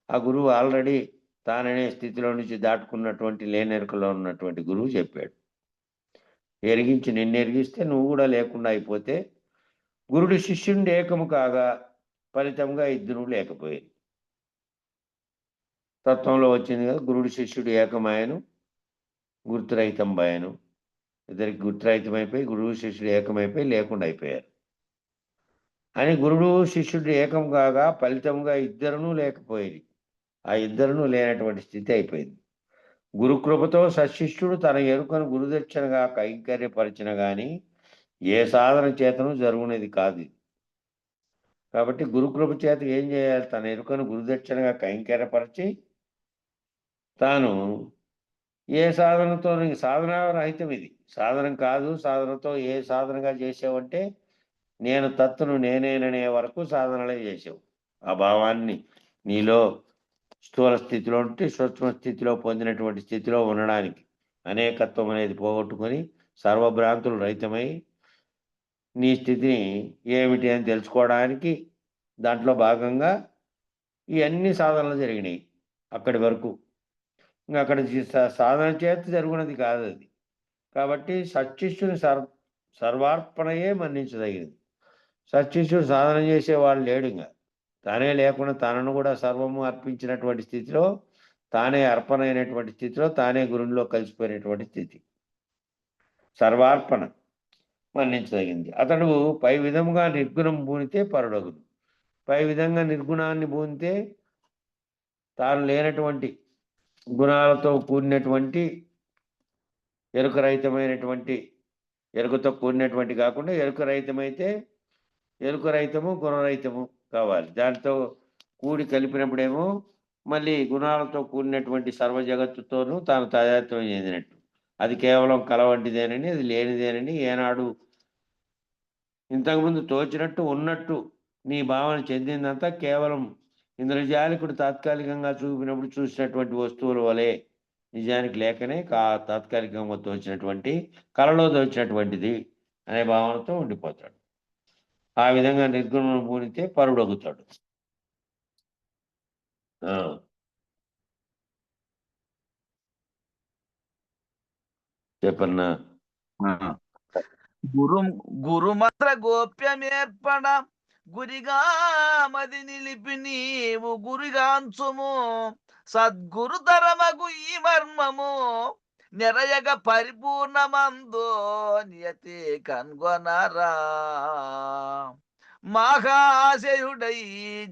ఆ గురువు ఆల్రెడీ తాననే స్థితిలో నుంచి దాటుకున్నటువంటి లేనెరుకలో ఉన్నటువంటి గురువు చెప్పాడు. ఎరిగించి నిన్ను ఎరిగిస్తే నువ్వు కూడా లేకుండా అయిపోతే గురుడు శిష్యుండి ఏకము కాగా ఫలితంగా ఇద్దరు లేకపోయింది. తత్వంలో వచ్చింది కదా, గురుడు శిష్యుడు ఏకమాయను, గుర్తురహితం బాయను. ఇద్దరికి గుర్తురహితమైపోయి గురువు శిష్యుడు ఏకమైపోయి లేకుండా అయిపోయారు అని. గురుడు శిష్యుడు ఏకం కాగా ఫలితంగా ఇద్దరునూ లేకపోయేది. ఆ ఇద్దరునూ లేనటువంటి స్థితి అయిపోయింది. గురుకృపతో సశిష్యుడు తన ఎరుకను గురుదక్షిణగా కైంకర్యపరిచిన గాని ఏ సాధన చేతను జరుగునేది కాదు. కాబట్టి గురుకృప చేత ఏం చేయాలి? తన ఎరుకను గురుదక్షిణగా కైంకర్యపరిచి తాను ఏ సాధనతో, సాధన రహితం ఇది, సాధనం కాదు. సాధనతో ఏ సాధనగా చేసావంటే నేను తత్తును నేనేననే వరకు సాధనలే చేసావు. ఆ భావాన్ని నీలో స్థూల స్థితిలో ఉంటే సూక్ష్మ స్థితిలో పొందినటువంటి స్థితిలో ఉండడానికి అనేకత్వం అనేది పోగొట్టుకొని సర్వభ్రాంతులు రహితమై నీ స్థితిని ఏమిటి అని తెలుసుకోవడానికి దాంట్లో భాగంగా ఇవన్నీ సాధనలు జరిగినాయి అక్కడి వరకు. ఇంకా అక్కడ సాధన చేత జరుగునది కాదు అది. కాబట్టి సచ్చిష్యుని సర్వార్పణయే మన్నించదగినది. సచ్చిష్యుడు సాధన చేసేవాడు లేడు. ఇంకా తానే లేకుండా తనను కూడా సర్వము అర్పించినటువంటి స్థితిలో, తానే అర్పణ అయినటువంటి స్థితిలో, తానే గురునిలో కలిసిపోయినటువంటి స్థితి సర్వార్పణ మన్నించదగింది. అతడు పై విధముగా నిర్గుణం పూనితే పరుడగును. పై విధంగా నిర్గుణాన్ని పూనితే తాను లేనటువంటి గుణాలతో కూడినటువంటి ఎరుకరహితమైనటువంటి, ఎరుకతో కూడినటువంటి కాకుండా ఎరుకరహితమైతే ఎరుకరహితము గుణరహితము కావాలి. దాంతో కూడి కలిపినప్పుడేమో మళ్ళీ గుణాలతో కూడినటువంటి సర్వ జగత్తుతోనూ తాను తాదాత్మ్యం చెందినట్టు. అది కేవలం కల వంటిదేనని, అది లేనిదేనని ఏనాడు ఇంతకుముందు తోచినట్టు ఉన్నట్టు నీ భావన చెందిందంతా కేవలం ఇంద్రజాలికుడు తాత్కాలికంగా చూపినప్పుడు చూసినటువంటి వస్తువుల వలె నిజానికి లేకనే తాత్కాలికంగా తోచినటువంటి, కలలో తోచినటువంటిది అనే భావనతో ఉండిపోతాడు. ఆ విధంగా నిర్గుణం పూనితే పరుడగుతాడు. చెప్పన్నా. గురుమంత్ర గోప్యమేర్పణ గురిగా మది నిలిపి నీవు గురిగాంచుము. సద్గురుతరమగు ఈ మర్మము నెరయగ పరిపూర్ణమందో నియతి కన్గొనరా. మహాశయుడై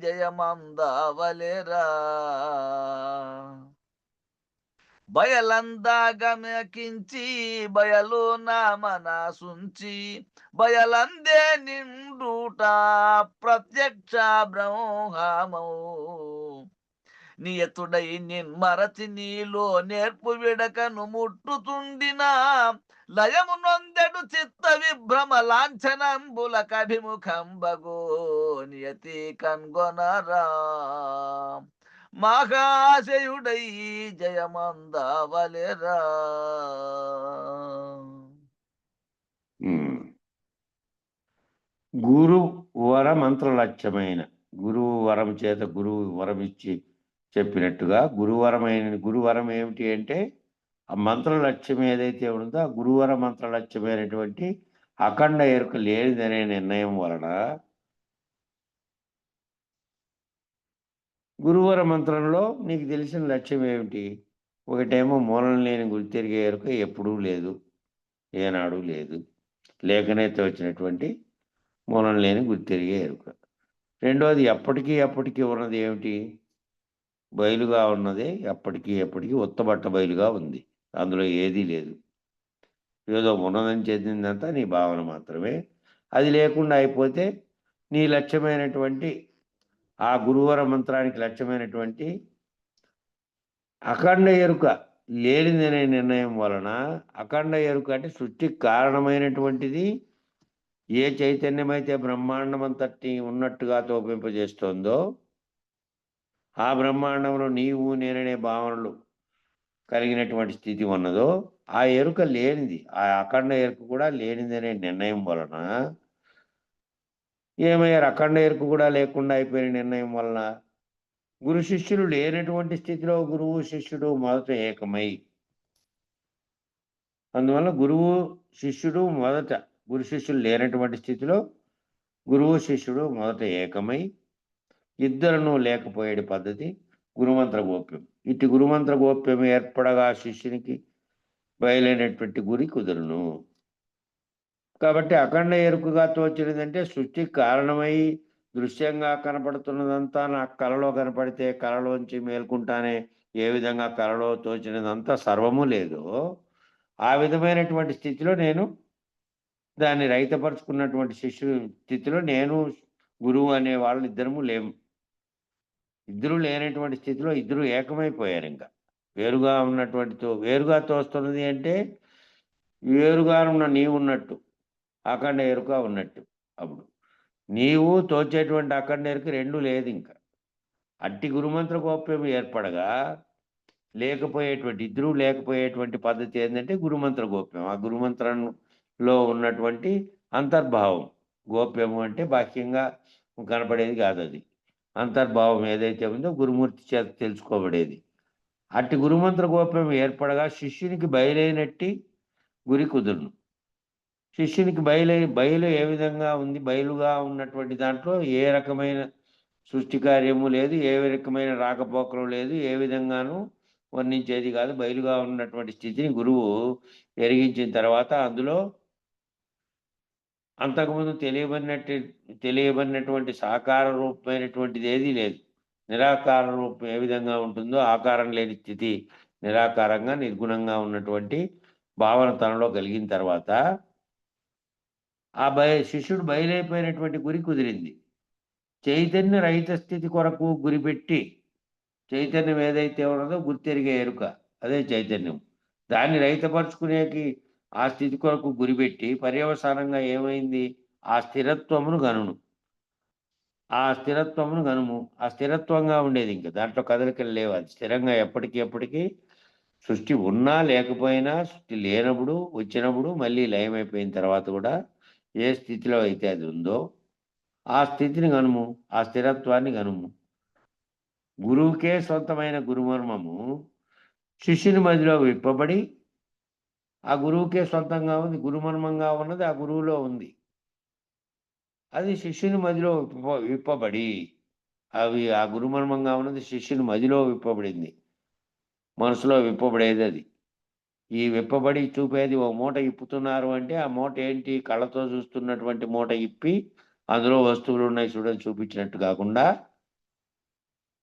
జయమందవలెరా. బయలందాగమకించి బయలు నా మనసుంచి బయలందే నిండుట ప్రత్యక్ష బ్రహ్మమౌ. నియతుడై నిన్మరచి నీలో నేర్పు విడకను ముట్టుతుండిన లయము నొందెడు చిత్త విభ్రమ లాంఛనంబుల కభిముఖంబగో నియతి కన్గొనరా. మహాశయుడై జయమందవలెరా. గురు వర మంత్రలక్ష్యమైన, గురువు వరం చేత గురువు వరం ఇచ్చి చెప్పినట్టుగా గురువరం ఏమిటి అంటే ఆ మంత్ర లక్ష్యం ఏదైతే ఉందో ఆ గురువర మంత్ర లక్ష్యమైనటువంటి అఖండ ఎరుక లేనిదనే నిర్ణయం వలన గురువర మంత్రంలో నీకు తెలిసిన లక్ష్యం ఏమిటి? ఒకటేమో మూలం లేని గుర్తెరిగే ఎరుక ఎప్పుడూ లేదు, ఏనాడు లేదు, లేకనే తోచినటువంటి మూలం లేని గుర్తెరిగే ఎరుక. రెండోది ఎప్పటికీ ఉన్నది ఏమిటి? బయలుగా ఉన్నదే ఎప్పటికీ ఉత్తబట్ట బయలుగా ఉంది, అందులో ఏదీ లేదు. ఏదో ఉన్నదని చెందిందంతా నీ భావన మాత్రమే. అది లేకుండా అయిపోతే నీ లక్ష్యమైనటువంటి ఆ గురువర మంత్రానికి లక్ష్యమైనటువంటి అఖండ ఎరుక లేనిదనే నిర్ణయం వలన, అఖండ ఎరుక అంటే సృష్టికి కారణమైనటువంటిది ఏ చైతన్యమైతే బ్రహ్మాండం అంతటి ఉన్నట్టుగా తోపింపజేస్తోందో ఆ బ్రహ్మాండంలో నీవు నేననే భావనలు కలిగినటువంటి స్థితి ఉన్నదో ఆ ఎరుక లేనిది, ఆ అఖండ ఎరుక కూడా లేనిదనే నిర్ణయం వలన ఏమయ్యారు? అఖండ ఎరుక కూడా లేకుండా అయిపోయిన నిర్ణయం వలన గురు శిష్యులు లేనటువంటి స్థితిలో గురువు శిష్యుడు మొదట ఏకమై, అందువల్ల గురువు శిష్యుడు మొదట, గురు శిష్యులు లేనటువంటి స్థితిలో గురువు శిష్యుడు మొదట ఏకమై, ఇద్దరును లేకపోయేటి పద్ధతి గురుమంత్ర గోప్యం. ఇటు గురుమంత్ర గోప్యం ఏర్పడగా శిష్యునికి బయలైనటువంటి గురి కుదురును. కాబట్టి అఖండ ఎరుకగా తోచినదంటే సృష్టికి కారణమై దృశ్యంగా కనపడుతున్నదంతా నాకు కలలో కనపడితే కలలోంచి మేల్కుంటానే ఏ విధంగా కలలో తోచినదంతా సర్వము లేదో ఆ విధమైనటువంటి స్థితిలో నేను దాన్ని రహితపరుచుకున్నటువంటి శిష్యు స్థితిలో నేను గురువు అనే వాళ్ళు ఇద్దరము లేము. ఇద్దరు లేనటువంటి స్థితిలో ఇద్దరు ఏకమైపోయారు. ఇంకా వేరుగా ఉన్నటువంటితో వేరుగా తోస్తున్నది అంటే వేరుగా ఉన్న నీవు ఉన్నట్టు, అఖండ ఎరుక ఉన్నట్టు. అప్పుడు నీవు తోచేటువంటి అఖండ ఎరుక రెండు లేదు. ఇంకా అట్టి గురుమంత్ర గోప్యం ఏర్పడగా లేకపోయేటువంటి ఇద్దరు లేకపోయేటువంటి పద్ధతి ఏంటంటే గురుమంత్ర గోప్యం. ఆ గురుమంత్రంలో ఉన్నటువంటి అంతర్భావం. గోప్యము అంటే బాహ్యంగా కనపడేది కాదు, అది అంతర్భావం ఏదైతే ఉందో గురుమూర్తి చేత తెలుసుకోబడేది. అట్టి గురుమంత్ర గోప్యం ఏర్పడగా శిష్యునికి బయలైనట్టి గురి కుదురును. శిష్యునికి బయలు ఏ విధంగా ఉంది? బయలుగా ఉన్నటువంటి దాంట్లో ఏ రకమైన సృష్టి కార్యము లేదు, ఏ రకమైన రాకపోకలు లేదు, ఏ విధంగానూ వర్ణించేది కాదు. బయలుగా ఉన్నటువంటి స్థితిని గురువు ఎరిగించిన తర్వాత అందులో అంతకుముందు తెలియబడినటువంటి సాకార రూపమైనటువంటిది ఏదీ లేదు. నిరాకార రూపం ఏ విధంగా ఉంటుందో ఆకారం లేని స్థితి, నిరాకారంగా నిర్గుణంగా ఉన్నటువంటి భావన తనలో కలిగిన తర్వాత ఆ శిష్యుడు బయలైపోయినటువంటి గురి కుదిరింది. చైతన్య రహిత స్థితి కొరకు గురిపెట్టి, చైతన్యం ఏదైతే ఉన్నదో గుర్తెరిగే ఎరుక, అదే చైతన్యం. దాన్ని రహితపరుచుకునేకి ఆ స్థితి కొరకు గురిపెట్టి పర్యవసానంగా ఏమైంది? ఆ స్థిరత్వమును గనును, ఆ స్థిరత్వమును గనుము. ఆ స్థిరత్వంగా ఉండేది. ఇంకా దాంట్లో కదలికలు లేవు. అది స్థిరంగా ఎప్పటికీ సృష్టి ఉన్నా లేకపోయినా, సృష్టి లేనప్పుడు వచ్చినప్పుడు మళ్ళీ లయమైపోయిన తర్వాత కూడా ఏ స్థితిలో అయితే అది ఉందో ఆ స్థితిని గనుము, ఆ స్థిరత్వాన్ని గనుము. గురువుకే సొంతమైన గురుమర్మము శిష్యుని మధ్యలో విప్పబడి, ఆ గురువుకే సొంతంగా ఉంది, గురుమర్మంగా ఉన్నది ఆ గురువులో ఉంది. అది శిష్యుని మధ్యలో విప్పబడి, ఆ గురుమర్మంగా ఉన్నది శిష్యుని మధ్యలో విప్పబడింది. మనసులో విప్పబడేది అది. ఈ విప్పబడి చూపేది ఓ మూట ఇప్పుతున్నారు అంటే ఆ మూట ఏంటి? కళ్ళతో చూస్తున్నటువంటి మూట ఇప్పి అందులో వస్తువులు ఉన్నాయి చూడని చూపించినట్టు కాకుండా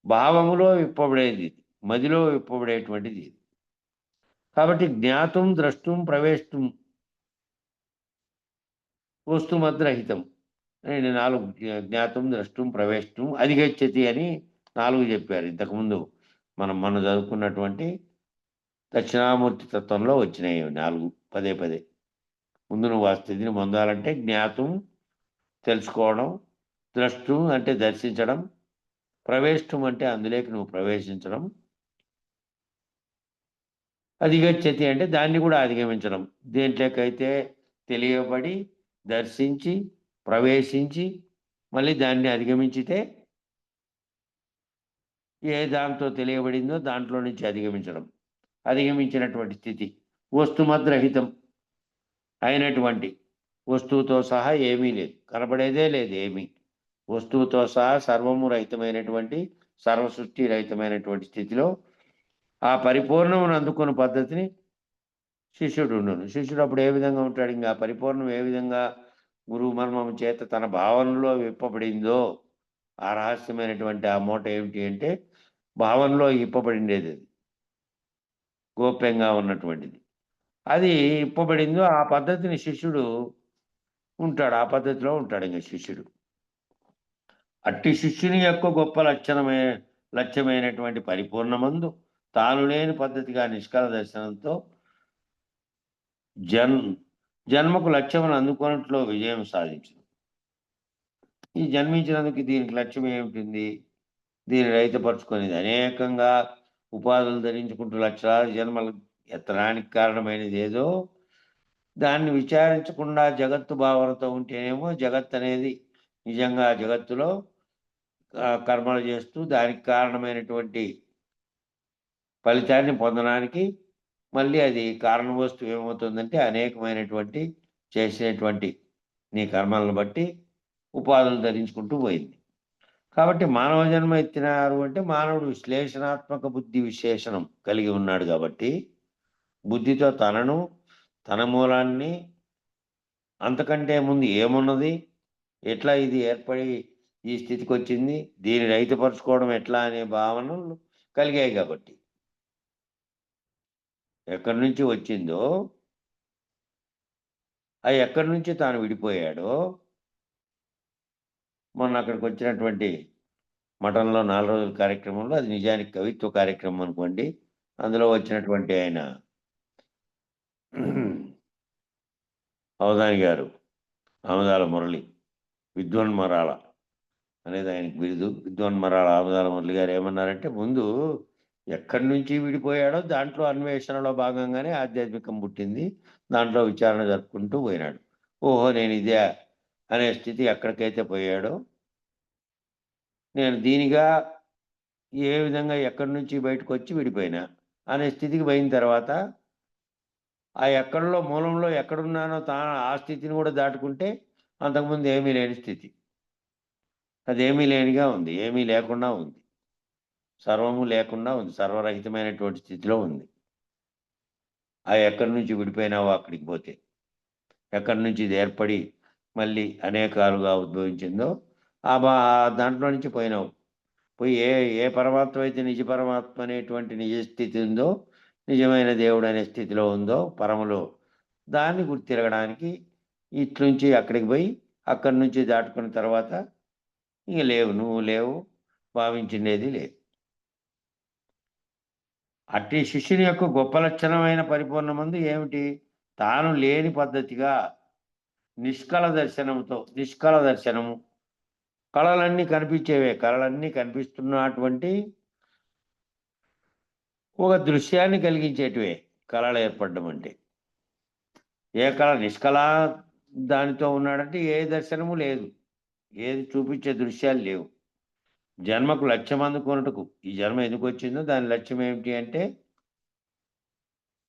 భావములో విప్పబడేది, మదిలో విప్పబడేటువంటిది. కాబట్టి జ్ఞాతం ద్రష్టం ప్రవేశం వస్తుమద్రహితం అని 4 జ్ఞాతం ద్రష్టం ప్రవేశం అధిగచ్చతి అని 4 చెప్పారు. ఇంతకుముందు మనం చదువుకున్నటువంటి దక్షిణామూర్తి తత్వంలో వచ్చినాయి 4 పదే. ముందు నువ్వు ఆ స్థితిని పొందాలంటే జ్ఞాతం తెలుసుకోవడం, ద్రష్టం అంటే దర్శించడం, ప్రవేశం అంటే అందులోకి నువ్వు ప్రవేశించడం, అధిగచ్చతి అంటే దాన్ని కూడా అధిగమించడం. దేంట్లోకైతే తెలియబడి దర్శించి ప్రవేశించి మళ్ళీ దాన్ని అధిగమించితే ఏ దాంతో తెలియబడిందో దాంట్లో నుంచి అధిగమించడం, అధిగమించినటువంటి స్థితి వస్తుమద్రహితం అయినటువంటి, వస్తువుతో సహా ఏమీ లేదు, కనబడేదే లేదు ఏమీ. వస్తువుతో సహా సర్వము రహితమైనటువంటి, సర్వసృష్టి రహితమైనటువంటి స్థితిలో ఆ పరిపూర్ణమును అందుకున్న పద్ధతిని శిష్యుడు ఉండును. శిష్యుడు అప్పుడు ఏ విధంగా ఉంటాడు? ఇంకా పరిపూర్ణం ఏ విధంగా గురువు మర్మం చేత తన భావనలో విప్పబడిందో ఆ రహస్యమైనటువంటి ఆ మూట ఏమిటి అంటే భావనలో ఇప్పబడిండేది, అది గోప్యంగా ఉన్నటువంటిది. అది ఇప్పబడిందో ఆ పద్ధతిని శిష్యుడు ఉంటాడు, ఆ పద్ధతిలో ఉంటాడు ఇంకా శిష్యుడు. అట్టి శిష్యుని యొక్క గొప్ప లక్ష్యమైనటువంటి పరిపూర్ణమందు తాను లేని పద్ధతిగా నిష్కల దర్శనంతో జన్మకు లక్ష్యమును అందుకున్నట్లో విజయం సాధించింది. ఈ జన్మించినందుకు దీనికి లక్ష్యం ఏమిటింది? దీన్ని రహితపరుచుకునేది అనేకంగా ఉపాధులు ధరించుకుంటూ లక్షలాది జన్మలు ఎత్తడానికి కారణమైనది ఏదో దాన్ని విచారించకుండా జగత్తు భావనతో ఉంటేనేమో జగత్ అనేది నిజంగా జగత్తులో కర్మలు చేస్తూ దానికి కారణమైనటువంటి ఫలితాన్ని పొందడానికి మళ్ళీ అది కారణ వస్తువు ఏమవుతుందంటే అనేకమైనటువంటి చేసినటువంటి నీ కర్మలను బట్టి ఉపాధులు ధరించుకుంటూ పోయింది. కాబట్టి మానవ జన్మ ఎత్తినారు అంటే మానవుడు విశ్లేషణాత్మక బుద్ధి విశేషణం కలిగి ఉన్నాడు కాబట్టి బుద్ధితో తనను తన మూలాన్ని అంతకంటే ముందు ఏమున్నది, ఎట్లా ఇది ఏర్పడి ఈ స్థితికి వచ్చింది, దీన్ని రహితపరుచుకోవడం ఎట్లా అనే భావనలు కలిగాయి కాబట్టి ఎక్కడి నుంచి వచ్చిందో అది ఎక్కడి నుంచి తాను విడిపోయాడో మొన్న అక్కడికి వచ్చినటువంటి మఠంలో 4 రోజుల కార్యక్రమంలో అది నిజానికి కవిత్వ కార్యక్రమం అనుకోండి. అందులో వచ్చినటువంటి ఆయన అవధాని గారు ఆమదాల మురళి విద్వాన్మరాల అనేది ఆయనకు బిరుదు. విద్వాన్మరాల ఆమదాల మురళి గారు ఏమన్నారంటే ముందు ఎక్కడి నుంచి విడిపోయాడో దాంట్లో అన్వేషణలో భాగంగానే ఆధ్యాత్మికం పుట్టింది, దాంట్లో విచారణ జరుపుకుంటూ పోయినాడు. ఓహో నేను ఇదే అనే స్థితి ఎక్కడికైతే పోయాడో నేను దీనిగా ఏ విధంగా ఎక్కడి నుంచి బయటకు వచ్చి విడిపోయినా అనే స్థితికి పోయిన తర్వాత ఆ ఎక్కడలో మూలంలో ఎక్కడున్నానో ఆ స్థితిని కూడా దాటుకుంటే అంతకుముందు ఏమీ లేని స్థితి, అదేమీ లేనిగా ఉంది, ఏమీ లేకుండా ఉంది, సర్వము లేకుండా ఉంది, సర్వరహితమైనటువంటి స్థితిలో ఉంది. ఆ ఎక్కడి నుంచి విడిపోయినావో అక్కడికి పోతే ఎక్కడి నుంచి ఇది ఏర్పడి మళ్ళీ అనేకాలుగా ఉద్భవించిందో దాంట్లో నుంచి పోయినావు. పోయి ఏ పరమాత్మ అయితే నిజ పరమాత్మ అనేటువంటి నిజ స్థితి ఉందో, నిజమైన దేవుడు అనే స్థితిలో ఉందో పరములో, దాన్ని గుర్తిరగడానికి ఇట్లుంచి అక్కడికి పోయి అక్కడి నుంచి దాటుకున్న తర్వాత ఇంక లేవు, నువ్వు లేవు, భావించిండేది లేదు. అట్టి శిష్యుని యొక్క గొప్ప లక్షణమైన పరిపూర్ణమందు ఏమిటి? తాను లేని పద్ధతిగా నిష్కళ దర్శనము, కళలన్నీ కనిపించేవే, కళలన్నీ కనిపిస్తున్నటువంటి ఒక దృశ్యాన్ని కలిగించేటివే కళలు ఏర్పడడం అంటే. ఏ కళ నిష్కళ దానితో ఉన్నాడంటే ఏ దర్శనము లేదు, ఏది చూపించే దృశ్యాలు లేవు. జన్మకు లక్ష్యం అందుకున్నట్టుకు ఈ జన్మ ఎందుకు వచ్చిందో దాని లక్ష్యం ఏమిటి అంటే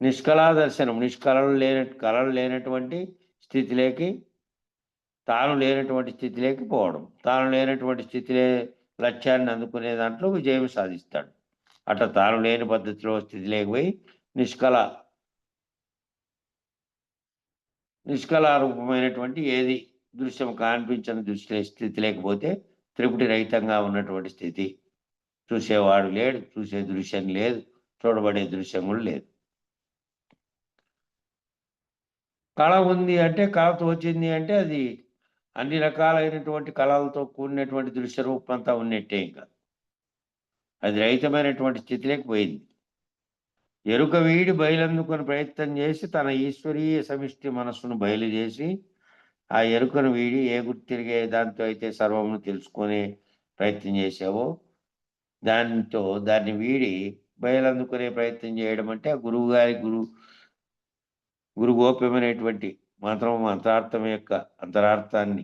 నిష్కళా దర్శనం, కళలు లేనటువంటి స్థితిలోకి, తాను లేనటువంటి స్థితిలోకి పోవడం, తాను లేనటువంటి స్థితిలే లక్ష్యాన్ని అందుకునే దాంట్లో విజయం సాధిస్తాడు. అట్లా తాను లేని పద్ధతిలో స్థితిలోకి పోయి నిష్కళారూపమైనటువంటి ఏది దృశ్యం కనిపించని స్థితి లేకపోతే త్రిపుటి రహితంగా ఉన్నటువంటి స్థితి. చూసేవాడు లేడు, చూసే దృశ్యం లేదు, చూడబడే దృశ్యం కూడా లేదు. కళ ఉంది అంటే, కళతో వచ్చింది అంటే అది అన్ని రకాలైనటువంటి కళలతో కూడినటువంటి దృశ్య రూపం అంతా ఉన్నట్టే. ఇంకా అది రహితమైనటువంటి స్థితిలోకి పోయింది. ఎరుక వీడి బయలందుకొని ప్రయత్నం చేసి తన ఈశ్వరీయ సమిష్టి మనస్సును బయలు చేసి ఆ ఎరుకను వీడి ఏ గుర్తు తిరిగే దాంతో అయితే సర్వమును తెలుసుకునే ప్రయత్నం చేసావో దాన్ని వీడి బయలందుకునే ప్రయత్నం చేయడం అంటే ఆ గురువు గారి గురుగోప్యమైనటువంటి మంత్రార్థం యొక్క అంతరార్థాన్ని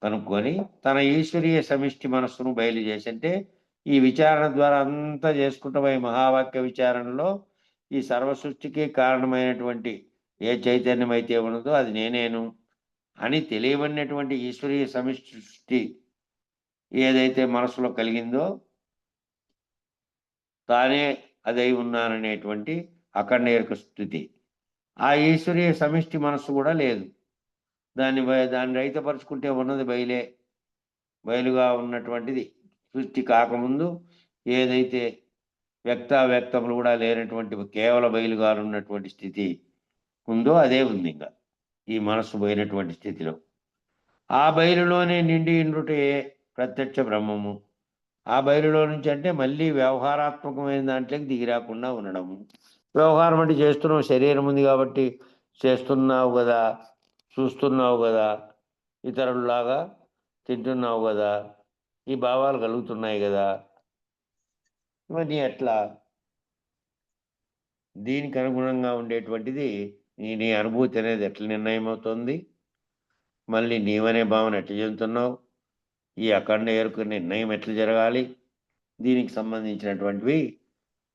కనుక్కొని తన ఈశ్వరీయ సమిష్టి మనస్సును బయలు చేసి, అంటే ఈ విచారణ ద్వారా అంతా చేసుకుంటూ పోయి మహావాక్య విచారణలో ఈ సర్వసృష్టికి కారణమైనటువంటి ఏ చైతన్యం అయితే ఉన్నదో అది నేనేను అని తెలియబడినటువంటి ఈశ్వరీయ సమిష్టి ఏదైతే మనసులో కలిగిందో తానే అదై ఉన్నాననేటువంటి అఖండ ఎరుక స్థితి. ఆ ఈశ్వరీయ సమిష్టి మనస్సు కూడా లేదు. దాన్ని రహితపరుచుకుంటే ఉన్నది బయలుగా ఉన్నటువంటిది సృష్టి కాకముందు ఏదైతే వ్యక్తములు కూడా లేనటువంటి కేవల బయలుగా ఉన్నటువంటి స్థితి ఉందో అదే ఉంది ఇంకా ఈ మనస్సు పోయినటువంటి స్థితిలో. ఆ బయలులోనే నిండి ఇండుటే ప్రత్యక్ష బ్రహ్మము. ఆ బయలులో నుంచి అంటే మళ్ళీ వ్యవహారాత్మకమైన దాంట్లోకి దిగిరాకుండా ఉండడము. వ్యవహారం అంటే చేస్తున్నావు, శరీరం ఉంది కాబట్టి చేస్తున్నావు కదా, చూస్తున్నావు కదా, ఇతరుల్లాగా తింటున్నావు కదా, ఈ భావాలు కలుగుతున్నాయి కదా, ఇవన్నీ ఎట్లా? దీనికి అనుగుణంగా ఉండేటువంటిది నీ నీ అనుభూతి అనేది ఎట్లా నిర్ణయం అవుతుంది? మళ్ళీ నీవనే భావన ఎట్లా చెందుతున్నావు? ఈ అఖండ ఎరుక నిర్ణయం ఎట్లా జరగాలి? దీనికి సంబంధించినటువంటివి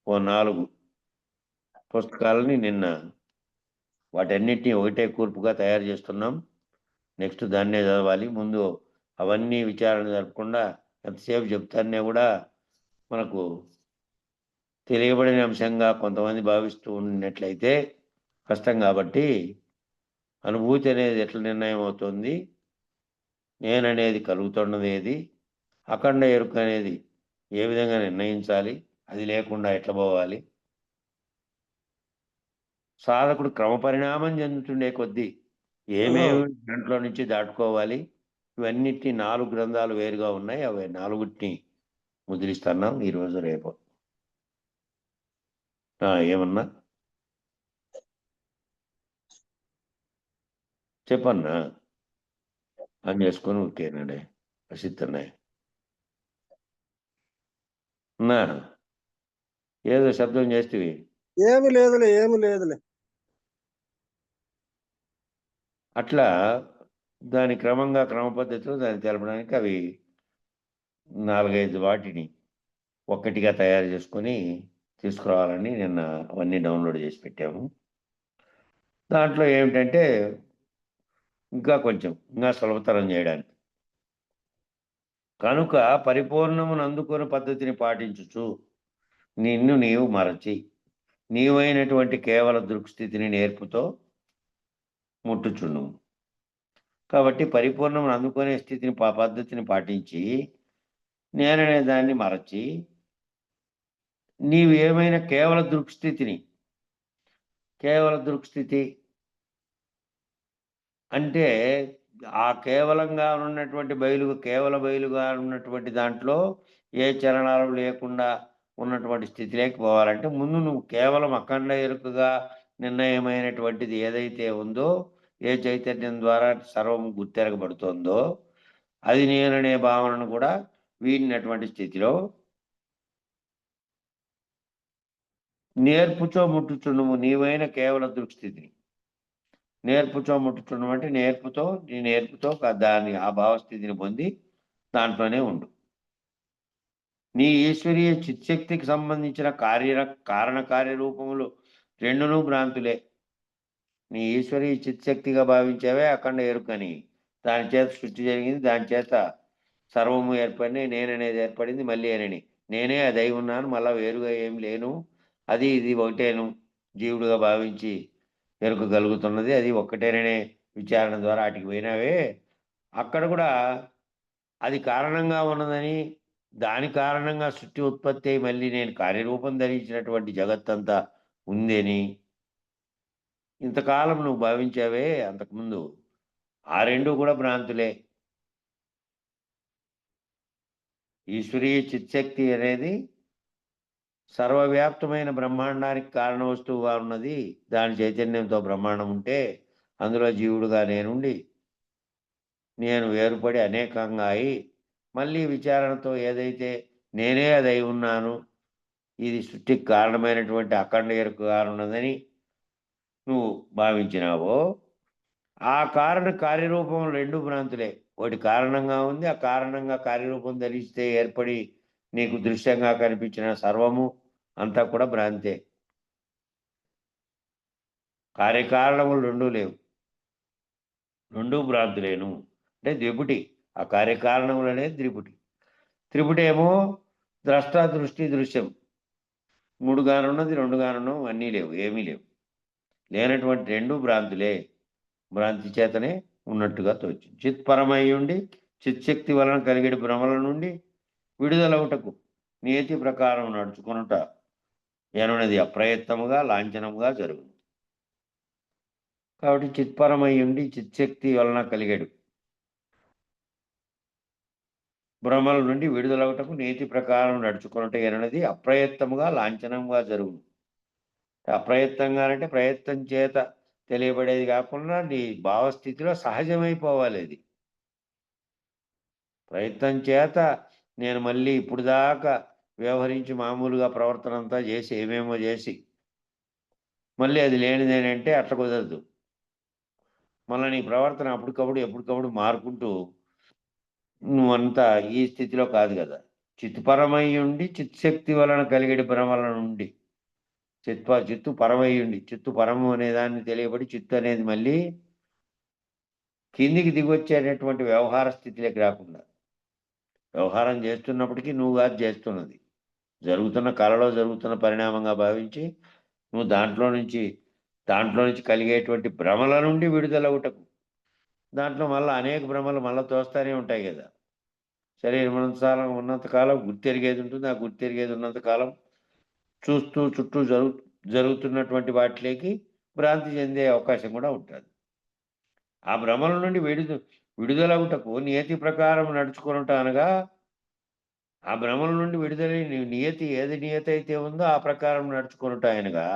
ఓ 4 పుస్తకాలని నిన్న వాటన్నిటిని ఒకటే కూర్పుగా తయారు చేస్తున్నాం. నెక్స్ట్ దాన్నే చదవాలి. ముందు అవన్నీ విచారణ జరపకుండా ఎంతసేపు చెప్తానే కూడా మనకు తెలియబడిన అంశంగా కొంతమంది భావిస్తూ ఉన్నట్లయితే కష్టం. కాబట్టి అనుభూతి అనేది ఎట్లా నిర్ణయం అవుతుంది, నేననేది కలుగుతున్నది ఏది, అఖండ ఎరుక అనేది ఏ విధంగా నిర్ణయించాలి, అది లేకుండా ఎట్లా పోవాలి, సాధకుడు క్రమపరిణామం చెందుతుండే కొద్దీ ఏమేమి దాంట్లో నుంచి దాటుకోవాలి, ఇవన్నిటిని 4 గ్రంథాలు వేరుగా ఉన్నాయి. అవి 4టిని ముద్రిస్తున్నాం ఈరోజు రేపు. ఏమన్నా చెప్పన్నా అని చేసుకొని ఊరికేనండి ప్రసిద్ధన్నాయి నా ఏదో శబ్దం చేస్తేవి. ఏమి లేదులే. అట్లా దాని క్రమంగా క్రమ పద్ధతిలో దాన్ని తెలపడానికి అవి 4-5 వాటిని ఒక్కటిగా తయారు చేసుకొని తీసుకురావాలని నిన్న అవన్నీ డౌన్లోడ్ చేసి పెట్టాము. దాంట్లో ఏమిటంటే ఇంకా సులభతరం చేయడానికి, కనుక పరిపూర్ణమును అందుకొని పద్ధతిని పాటించుచు నిన్ను నీవు మరచి నీవైనటువంటి కేవల దృక్స్థితిని నేర్పుతో ముట్టుచుండు. కాబట్టి పరిపూర్ణమును అందుకునే స్థితిని పద్ధతిని పాటించి నేననే దాన్ని మరచి నీవు ఏమైనా కేవల దృక్స్థితి అంటే ఆ కేవలంగా ఉన్నటువంటి కేవల బయలుగా ఉన్నటువంటి దాంట్లో ఏ చలనాలు లేకుండా ఉన్నటువంటి స్థితిలోకి పోవాలంటే ముందు నువ్వు కేవలం అఖండ ఎరుకగా నిర్ణయమైనటువంటిది ఏదైతే ఉందో, ఏ చైతన్యం ద్వారా సర్వం గుర్తెరగబడుతోందో అది నేననే భావనను కూడా వీడినటువంటి స్థితిలో నేర్పుచో ముట్టుచుండుము నీవైన కేవల దృక్స్థితిని. నేర్పుచో ముట్టుచుండము అంటే నేర్పుతో దాన్ని ఆ భావస్థితిని పొంది దాంట్లోనే ఉండు. నీ ఈశ్వరీయ చిత్శక్తికి సంబంధించిన కారణ కార్యరూపములు రెండునూ భ్రాంతులే. నీ ఈశ్వరీయ చిత్శక్తిగా భావించేవే అఖండ ఎరుకని. దాని చేత సృష్టి జరిగింది, దాని చేత సర్వము ఏర్పడి నేననేది ఏర్పడింది మళ్ళీ అనని. నేనే అది అయి ఉన్నాను, మళ్ళా వేరుగా ఏం లేను, అది ఇది ఒకటేను జీవుడుగా భావించి ఎరుకగలుగుతున్నది, అది ఒక్కటేననే విచారణ ద్వారా వాటికి పోయినావే. అక్కడ కూడా అది కారణంగా ఉన్నదని, దాని కారణంగా సృష్టి ఉత్పత్తి అయి మళ్ళీ నేను కార్యరూపం ధరించినటువంటి జగత్తంతా ఉందని ఇంతకాలం నువ్వు భావించావే అంతకుముందు, ఆ రెండు కూడా భ్రాంతులే. ఈశ్వరీయ చిత్శక్తి అనేది సర్వవ్యాప్తమైన బ్రహ్మాండానికి కారణ వస్తువుగా ఉన్నది. దాని చైతన్యంతో బ్రహ్మాండం ఉంటే అందులో జీవుడుగా నేనుండి నేను వేరుపడి అనేకంగా అయి మళ్ళీ విచారణతో ఏదైతే నేనే అది అయి ఉన్నాను, ఇది సృష్టికి కారణమైనటువంటి అఖండ ఎరుకగా ఉన్నదని నువ్వు భావించినావో, ఆ కార్యరూపం రెండు భ్రాంతులే. ఒకటి కారణంగా ఉంది, ఆ కారణంగా కార్యరూపం ధరిస్తే ఏర్పడి నీకు దృశ్యంగా కనిపించిన సర్వము అంతా కూడా భ్రాంతే. కార్యకారణములు రెండూ లేవు, రెండూ భ్రాంతులేను అంటే ద్విపుటి. ఆ కార్యకారణములు అనేది త్రిపుటి ఏమో ద్రష్ట దృష్టి దృశ్యం మూడుగానున్నది, రెండుగానున్నాం అన్నీ లేవు, ఏమీ లేవు. లేనటువంటి రెండు భ్రాంతులే, భ్రాంతి చేతనే ఉన్నట్టుగా తోచి చిత్పరమై ఉండి చిత్శక్తి వలన కలిగేడు భ్రమల నుండి విడుదలవుటకు నియతి ప్రకారం నడుచుకొనుట ఎనున్నది అప్రయత్నముగా లాంఛనముగా జరుగును. కాబట్టి చిత్పరమై ఉండి చిత్శక్తి వలన కలిగేడు భ్రమల నుండి విడుదలవుటకు నీతి ప్రకారం నడుచుకొనుట ఎనున్నది అప్రయత్నముగా లాంఛనముగా జరుగును. అప్రయత్నంగా అంటే ప్రయత్నం చేత తెలియబడేది కాకుండా నీ భావస్థితిలో సహజమైపోవాలి. అది ప్రయత్నం చేత నేను మళ్ళీ ఇప్పుడు దాకా వ్యవహరించి మామూలుగా ప్రవర్తన అంతా చేసి ఏమేమో చేసి మళ్ళీ అది లేనిదేనంటే అట్లా కుదరదు. మళ్ళీ నీ ప్రవర్తన ఎప్పటికప్పుడు మారుకుంటూ నువ్వంతా ఈ స్థితిలో కాదు కదా. చిత్పరమై ఉండి చిత్శక్తి వలన కలిగేటి భ్రమల నుండి చిత్తు పరమై ఉండి చిత్తు పరము అనే దాన్ని తెలియబడి చిత్తు అనేది మళ్ళీ కిందికి దిగొచ్చేటటువంటి వ్యవహార స్థితిలోకి రాకుండా వ్యవహారం చేస్తున్నప్పటికీ నువ్వు కాదు చేస్తున్నది. జరుగుతున్న కళలో జరుగుతున్న పరిణామంగా భావించి నువ్వు దాంట్లో నుంచి కలిగేటువంటి భ్రమల నుండి విడుదలవుటకు దాంట్లో మళ్ళీ అనేక భ్రమలు మళ్ళీ తోస్తానే ఉంటాయి కదా. శరీరం ఉన్నంతకాలం గుర్తెరిగేది ఉంటుంది. ఆ గుర్తెరిగేది ఉన్నంతకాలం చూస్తూ చుట్టూ జరుగుతున్నటువంటి వాటిలోకి భ్రాంతి చెందే అవకాశం కూడా ఉంటుంది. ఆ భ్రమల నుండి విడుదలవుటకు నియతి ప్రకారం నడుచుకున్నట అనగా ఆ భ్రమల నుండి విడుదలై ఏది నియతి అయితే ఉందో ఆ ప్రకారం నడుచుకున్నట అనగా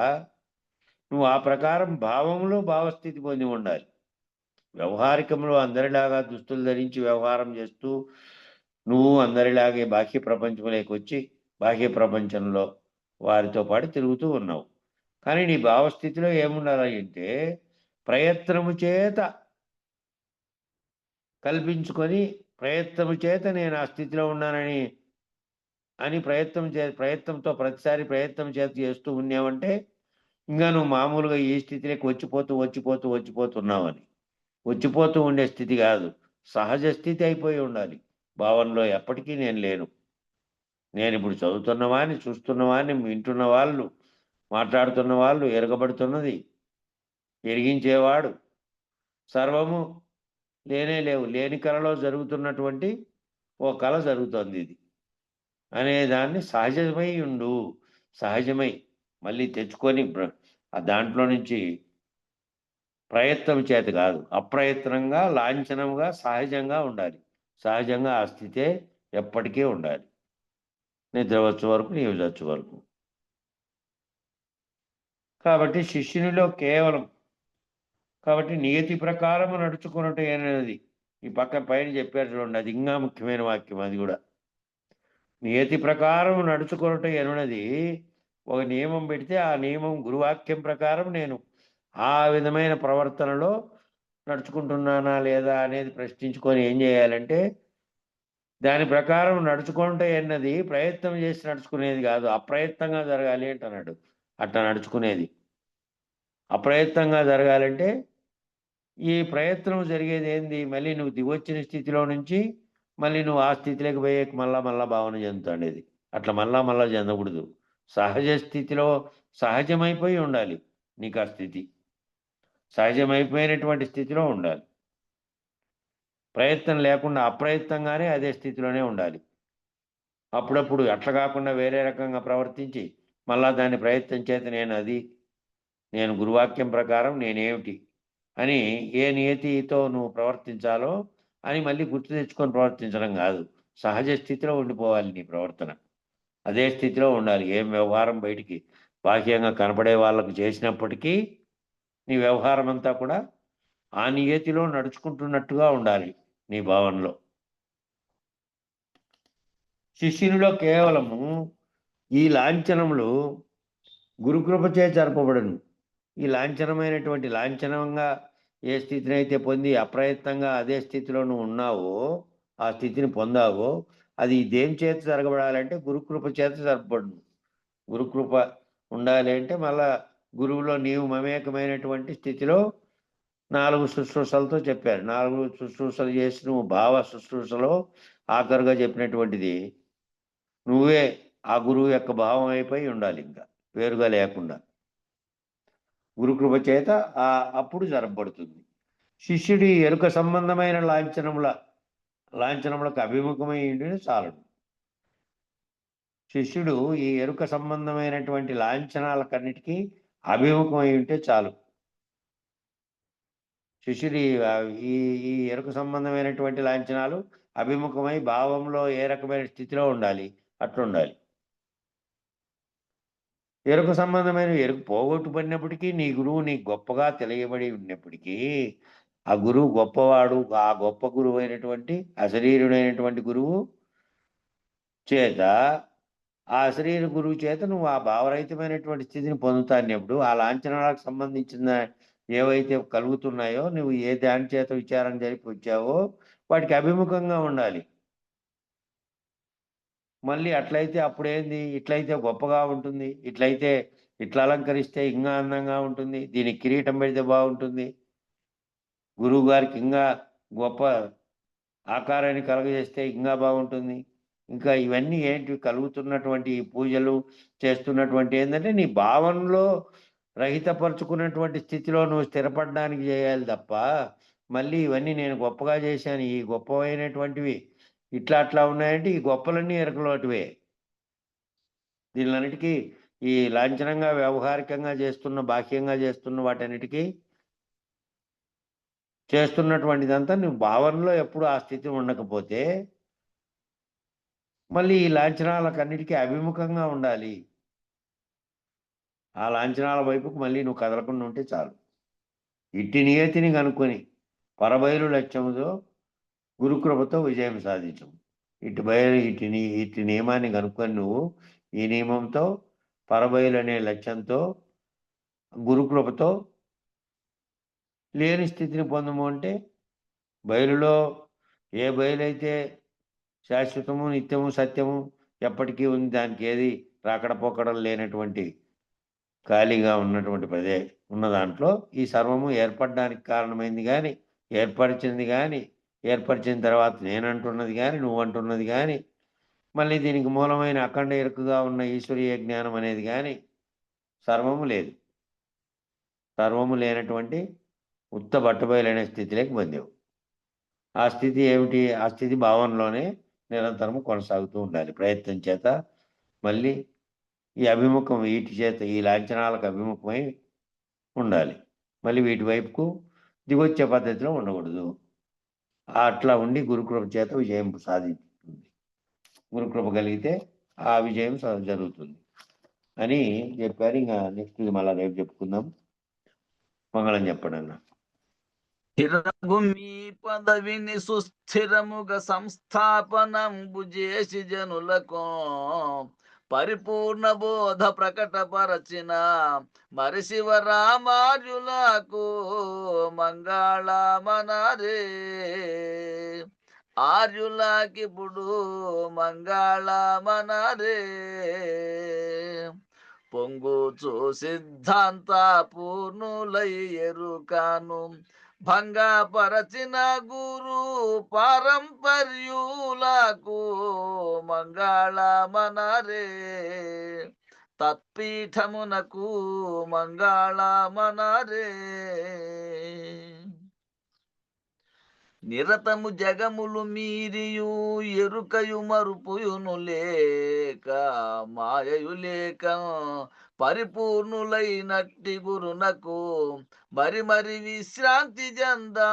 నువ్వు ఆ ప్రకారం భావంలో భావస్థితి పొంది ఉండాలి. వ్యవహారికంలో అందరిలాగా దుస్తులు ధరించి వ్యవహారం చేస్తూ నువ్వు అందరిలాగే బాహ్య ప్రపంచంలోకి వచ్చి బాహ్య ప్రపంచంలో వారితో పాటు తిరుగుతూ ఉన్నావు. కానీ నీ భావస్థితిలో ఏముండాలి అంటే ప్రయత్నము చేత కల్పించుకొని ప్రయత్నము చేత నేను ఆ స్థితిలో ఉన్నానని ప్రయత్నంతో ప్రతిసారి ప్రయత్నం చేత చేస్తూ ఉన్నావంటే ఇంకా నువ్వు మామూలుగా ఈ స్థితిలోకి వచ్చిపోతున్నావని. వచ్చిపోతూ ఉండే స్థితి కాదు, సహజ స్థితి అయిపోయి ఉండాలి. భావనలో ఎప్పటికీ నేను లేను. నేను ఇప్పుడు చదువుతున్నవాడిని, చూస్తున్నవాడిని, వింటున్న వాళ్ళు, మాట్లాడుతున్న వాళ్ళు, ఎరగబడుతున్నది, ఎరిగించేవాడు సర్వము లేని కళలో జరుగుతున్నటువంటి ఓ కళ జరుగుతుంది ఇది అనేదాన్ని సహజమై మళ్ళీ తెచ్చుకొని దాంట్లో నుంచి ప్రయత్నం చేత కాదు, అప్రయత్నంగా లాంఛనంగా సహజంగా ఉండాలి. సహజంగా ఆ స్థితే ఎప్పటికీ ఉండాలి. నిద్ర వచ్చే వరకు, నీవు చచ్చే వరకు. కాబట్టి శిష్యునిలో కాబట్టి నియతి ప్రకారము నడుచుకున్నట్టు అనేది ఈ పైన చెప్పారు చూడండి, అది ఇంకా ముఖ్యమైన వాక్యం. అది కూడా నియతి ప్రకారం నడుచుకున్నట్టు ఎనున్నది ఒక నియమం పెడితే ఆ నియమం గురువాక్యం ప్రకారం నేను ఆ విధమైన ప్రవర్తనలో నడుచుకుంటున్నానా లేదా అనేది ప్రశ్నించుకొని ఏం చేయాలంటే దాని ప్రకారం నడుచుకుంటే అన్నది ప్రయత్నం చేసి నడుచుకునేది కాదు, అప్రయత్నంగా జరగాలి అంటున్నాడు. అట్లా నడుచుకునేది అప్రయత్నంగా జరగాలంటే ఈ ప్రయత్నం జరిగేది ఏంది, మళ్ళీ నువ్వు దిగొచ్చిన స్థితిలో నుంచి మళ్ళీ నువ్వు ఆ స్థితిలోకి పోయే మళ్ళా భావన చెందుతాండేది. అట్లా మళ్ళా చెందకూడదు. సహజ స్థితిలో సహజమైపోయి ఉండాలి. నీకు ఆ స్థితి సహజమైపోయినటువంటి స్థితిలో ఉండాలి. ప్రయత్నం లేకుండా అప్రయత్నంగానే అదే స్థితిలోనే ఉండాలి. అప్పుడప్పుడు అట్లా కాకుండా వేరే రకంగా ప్రవర్తించి మళ్ళా దాన్ని ప్రయత్నం చేత నేను గురువాక్యం ప్రకారం నేనేమిటి అని ఏ నియతితో నువ్వు ప్రవర్తించాలో అని మళ్ళీ గుర్తు తెచ్చుకొని ప్రవర్తించడం కాదు. సహజ స్థితిలో ఉండిపోవాలి నీ ప్రవర్తన. అదే స్థితిలో ఉండాలి. ఏం వ్యవహారం బయటికి బాహ్యంగా కనపడే వాళ్ళకు చేసినప్పటికీ నీ వ్యవహారం అంతా కూడా ఆ నియతిలో నడుచుకుంటున్నట్టుగా ఉండాలి నీ భావనలో. శిష్యునిలో కేవలము ఈ లాంఛనములు గురుకృపచే జరపబడను. ఈ లాంఛనంగా ఏ స్థితిని అయితే పొంది అప్రయత్నంగా అదే స్థితిలో నువ్వు ఉన్నావో, ఆ స్థితిని పొందావో, అది దేని చేత జరగబడాలంటే గురుకృప చేత జరపబడును. గురుకృప ఉండాలి అంటే మళ్ళా గురువులో నీవు మమేకమైనటువంటి స్థితిలో 4 శుశ్రూషలతో చెప్పారు. 4 శుశ్రూషలు చేసి నువ్వు భావ శుశ్రూషలో ఆఖరుగా చెప్పినటువంటిది నువ్వే ఆ గురువు యొక్క భావం అయిపోయి ఉండాలి, ఇంకా వేరుగా లేకుండా. గురుకృప చేత అప్పుడు జరపబడుతుంది. శిష్యుడి ఎరుక సంబంధమైన లాంఛనములకు అభిముఖమై ఉండిన చాలుడు. శిష్యుడు ఈ ఎరుక సంబంధమైనటువంటి లాంఛనాలకన్నిటికీ అభిముఖమై ఉంటే చాలు. శిష్యుడి ఈ ఎరుక సంబంధమైనటువంటి లాంఛనాలు అభిముఖమై భావంలో ఏ రకమైన స్థితిలో ఉండాలి అట్లుండాలి. ఎరుక సంబంధమైన ఎరుక పోగొట్టుబడినప్పటికీ నీ గురువు నీకు గొప్పగా తెలియబడి ఉన్నప్పటికీ ఆ గురువు గొప్పవాడు, ఆ గొప్ప గురువు అయినటువంటి అశరీరుడైనటువంటి గురువు చేత ఆ అశరీర గురువు చేత నువ్వు ఆ భావరహితమైనటువంటి స్థితిని పొందుతాన్నప్పుడు ఆ లాంఛనాలకు సంబంధించిన ఏవైతే కలుగుతున్నాయో నువ్వు ఏ దాని చేత విచారం జరిపి వచ్చావో వాటికి అభిముఖంగా ఉండాలి. మళ్ళీ అట్లయితే అప్పుడేంది, ఇట్లయితే గొప్పగా ఉంటుంది, ఇట్లయితే ఇట్లా అలంకరిస్తే ఇంకా అందంగా ఉంటుంది, దీనికి కిరీటం పెడితే బాగుంటుంది, గురువు గారికి ఇంకా గొప్ప ఆకారాన్ని కలుగజేస్తే ఇంకా బాగుంటుంది. ఇంకా ఇవన్నీ ఏంటి కలుగుతున్నటువంటి ఈ పూజలు చేస్తున్నటువంటి ఏంటంటే నీ భావనలో రహితపరుచుకున్నటువంటి స్థితిలో నువ్వు స్థిరపడడానికి చేయాలి తప్ప మళ్ళీ ఇవన్నీ నేను గొప్పగా చేశాను, ఈ గొప్పవైనటువంటివి ఇట్లా అట్లా ఉన్నాయంటే ఈ గొప్పలన్నీ ఎరకలోటివే. దీనిలన్నిటికీ ఈ లాంఛనంగా వ్యవహారికంగా చేస్తున్న బాహ్యంగా చేస్తున్న వాటన్నిటికీ చేస్తున్నటువంటిదంతా నువ్వు భావనలో ఎప్పుడు ఆ స్థితి ఉండకపోతే మళ్ళీ ఈ లాంఛనాలకన్నిటికీ అభిముఖంగా ఉండాలి. ఆ లాంఛనాల వైపుకు మళ్ళీ నువ్వు కదలకుండా ఉంటే చాలు. ఇట్టి నియతిని కనుక్కొని పరబయలు లక్ష్యముతో గురుకృపతో విజయం సాధించు. ఇట్టి నియమాన్ని కనుక్కొని నువ్వు ఈ నియమంతో పరబయలు అనే లక్ష్యంతో గురుకృపతో లేని స్థితిని పొందము అంటే బయలులో ఏ బయలైతే శాశ్వతము నిత్యము సత్యము ఎప్పటికీ ఉంది, దానికి ఏది రాకడ పోకడం లేనటువంటి ఖాళీగా ఉన్నటువంటి ఉన్న దాంట్లో ఈ సర్వము ఏర్పడడానికి కారణమైంది కానీ ఏర్పరిచింది కానీ ఏర్పరిచిన తర్వాత నేనంటున్నది కానీ నువ్వు అంటున్నది కానీ మళ్ళీ దీనికి మూలమైన అఖండ ఎరుకుగా ఉన్న ఈశ్వరీయ జ్ఞానం అనేది కానీ సర్వము లేదు. సర్వము లేనటువంటి ఉత్త బట్టబయలైన స్థితిలోకి పొందావు. ఆ స్థితి ఏమిటి? ఆ స్థితి భావనలోనే నిరంతరము కొనసాగుతూ ఉండాలి. ప్రయత్నం చేత మళ్ళీ ఈ అభిముఖం వీటి చేత ఈ లాంఛనాలకు అభిముఖమై ఉండాలి. మళ్ళీ వీటి వైపుకు దిగొచ్చే పద్ధతిలో ఉండకూడదు. అట్లా ఉండి గురుకృప చేత విజయం సాధించుతుంది. గురుకృప కలిగితే ఆ విజయం జరుగుతుంది అని చెప్పారు. ఇంకా నెక్స్ట్ మళ్ళీ రేపు చెప్పుకుందాం. మంగళం చెప్పండి అన్న. స్థిరభూమి పదవిని సుస్థిరముగా సంస్థాపనంబు చేసి జనులకు పరిపూర్ణ బోధ ప్రకటపరచిన మరి శివరామార్యులకు మంగళమనరే. ఆర్యులకిప్పుడు మంగళమనరే. పొంగుచు సిద్ధాంత పూర్ణులై ఎరుకను భంగపరచిన గురు పారంపర్యులకు మంగళమనరే. తత్పీఠమునకు మంగళమనరే. నిరతము జగములు మీరియు ఎరుకయు మరుపుయును లేక మాయయు లేక పరిపూర్ణులైనట్టి గురునకు మరి మరి విశ్రాంతి జందా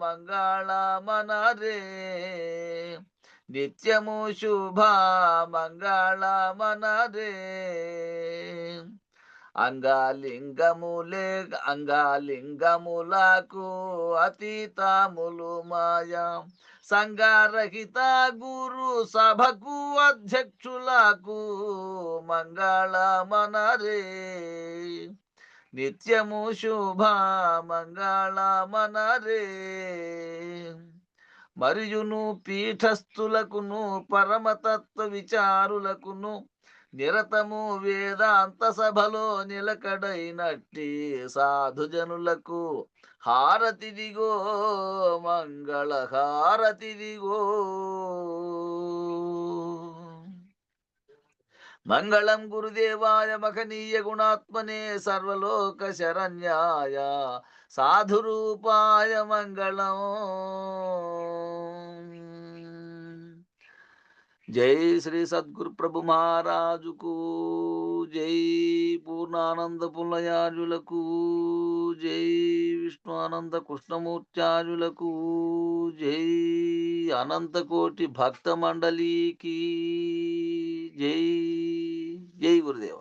మంగళమనరే. నిత్యము శుభ మంగళమనరే. అంగాలింగములకు అతీతములు మాయా సంగారహిత గురు సభకు అధ్యక్షులకు మంగళమనరే. నిత్యము శుభ మంగళమనరే. మరియును పీఠస్థులకును పరమతత్వ విచారులకును నిరతము వేదాంత సభలో నిలకడైనట్టి సాధుజనులకు హారతిదిగో మంగళ హారతిదిగో. మంగళం గురుదేవాయ మహనీయ గుణాత్మనే సర్వలోక శరణ్యాయ సాధురూపాయ మంగళం. జై శ్రీ సద్గురు ప్రభు మహారాజుకు జై. పూర్ణానంద పుల్లయాజులకు జై. విష్ణుఆనంద కృష్ణమూర్త్యాజులకు జై. అనంతకోటి భక్త మండలికి జై. జై గురుదేవ.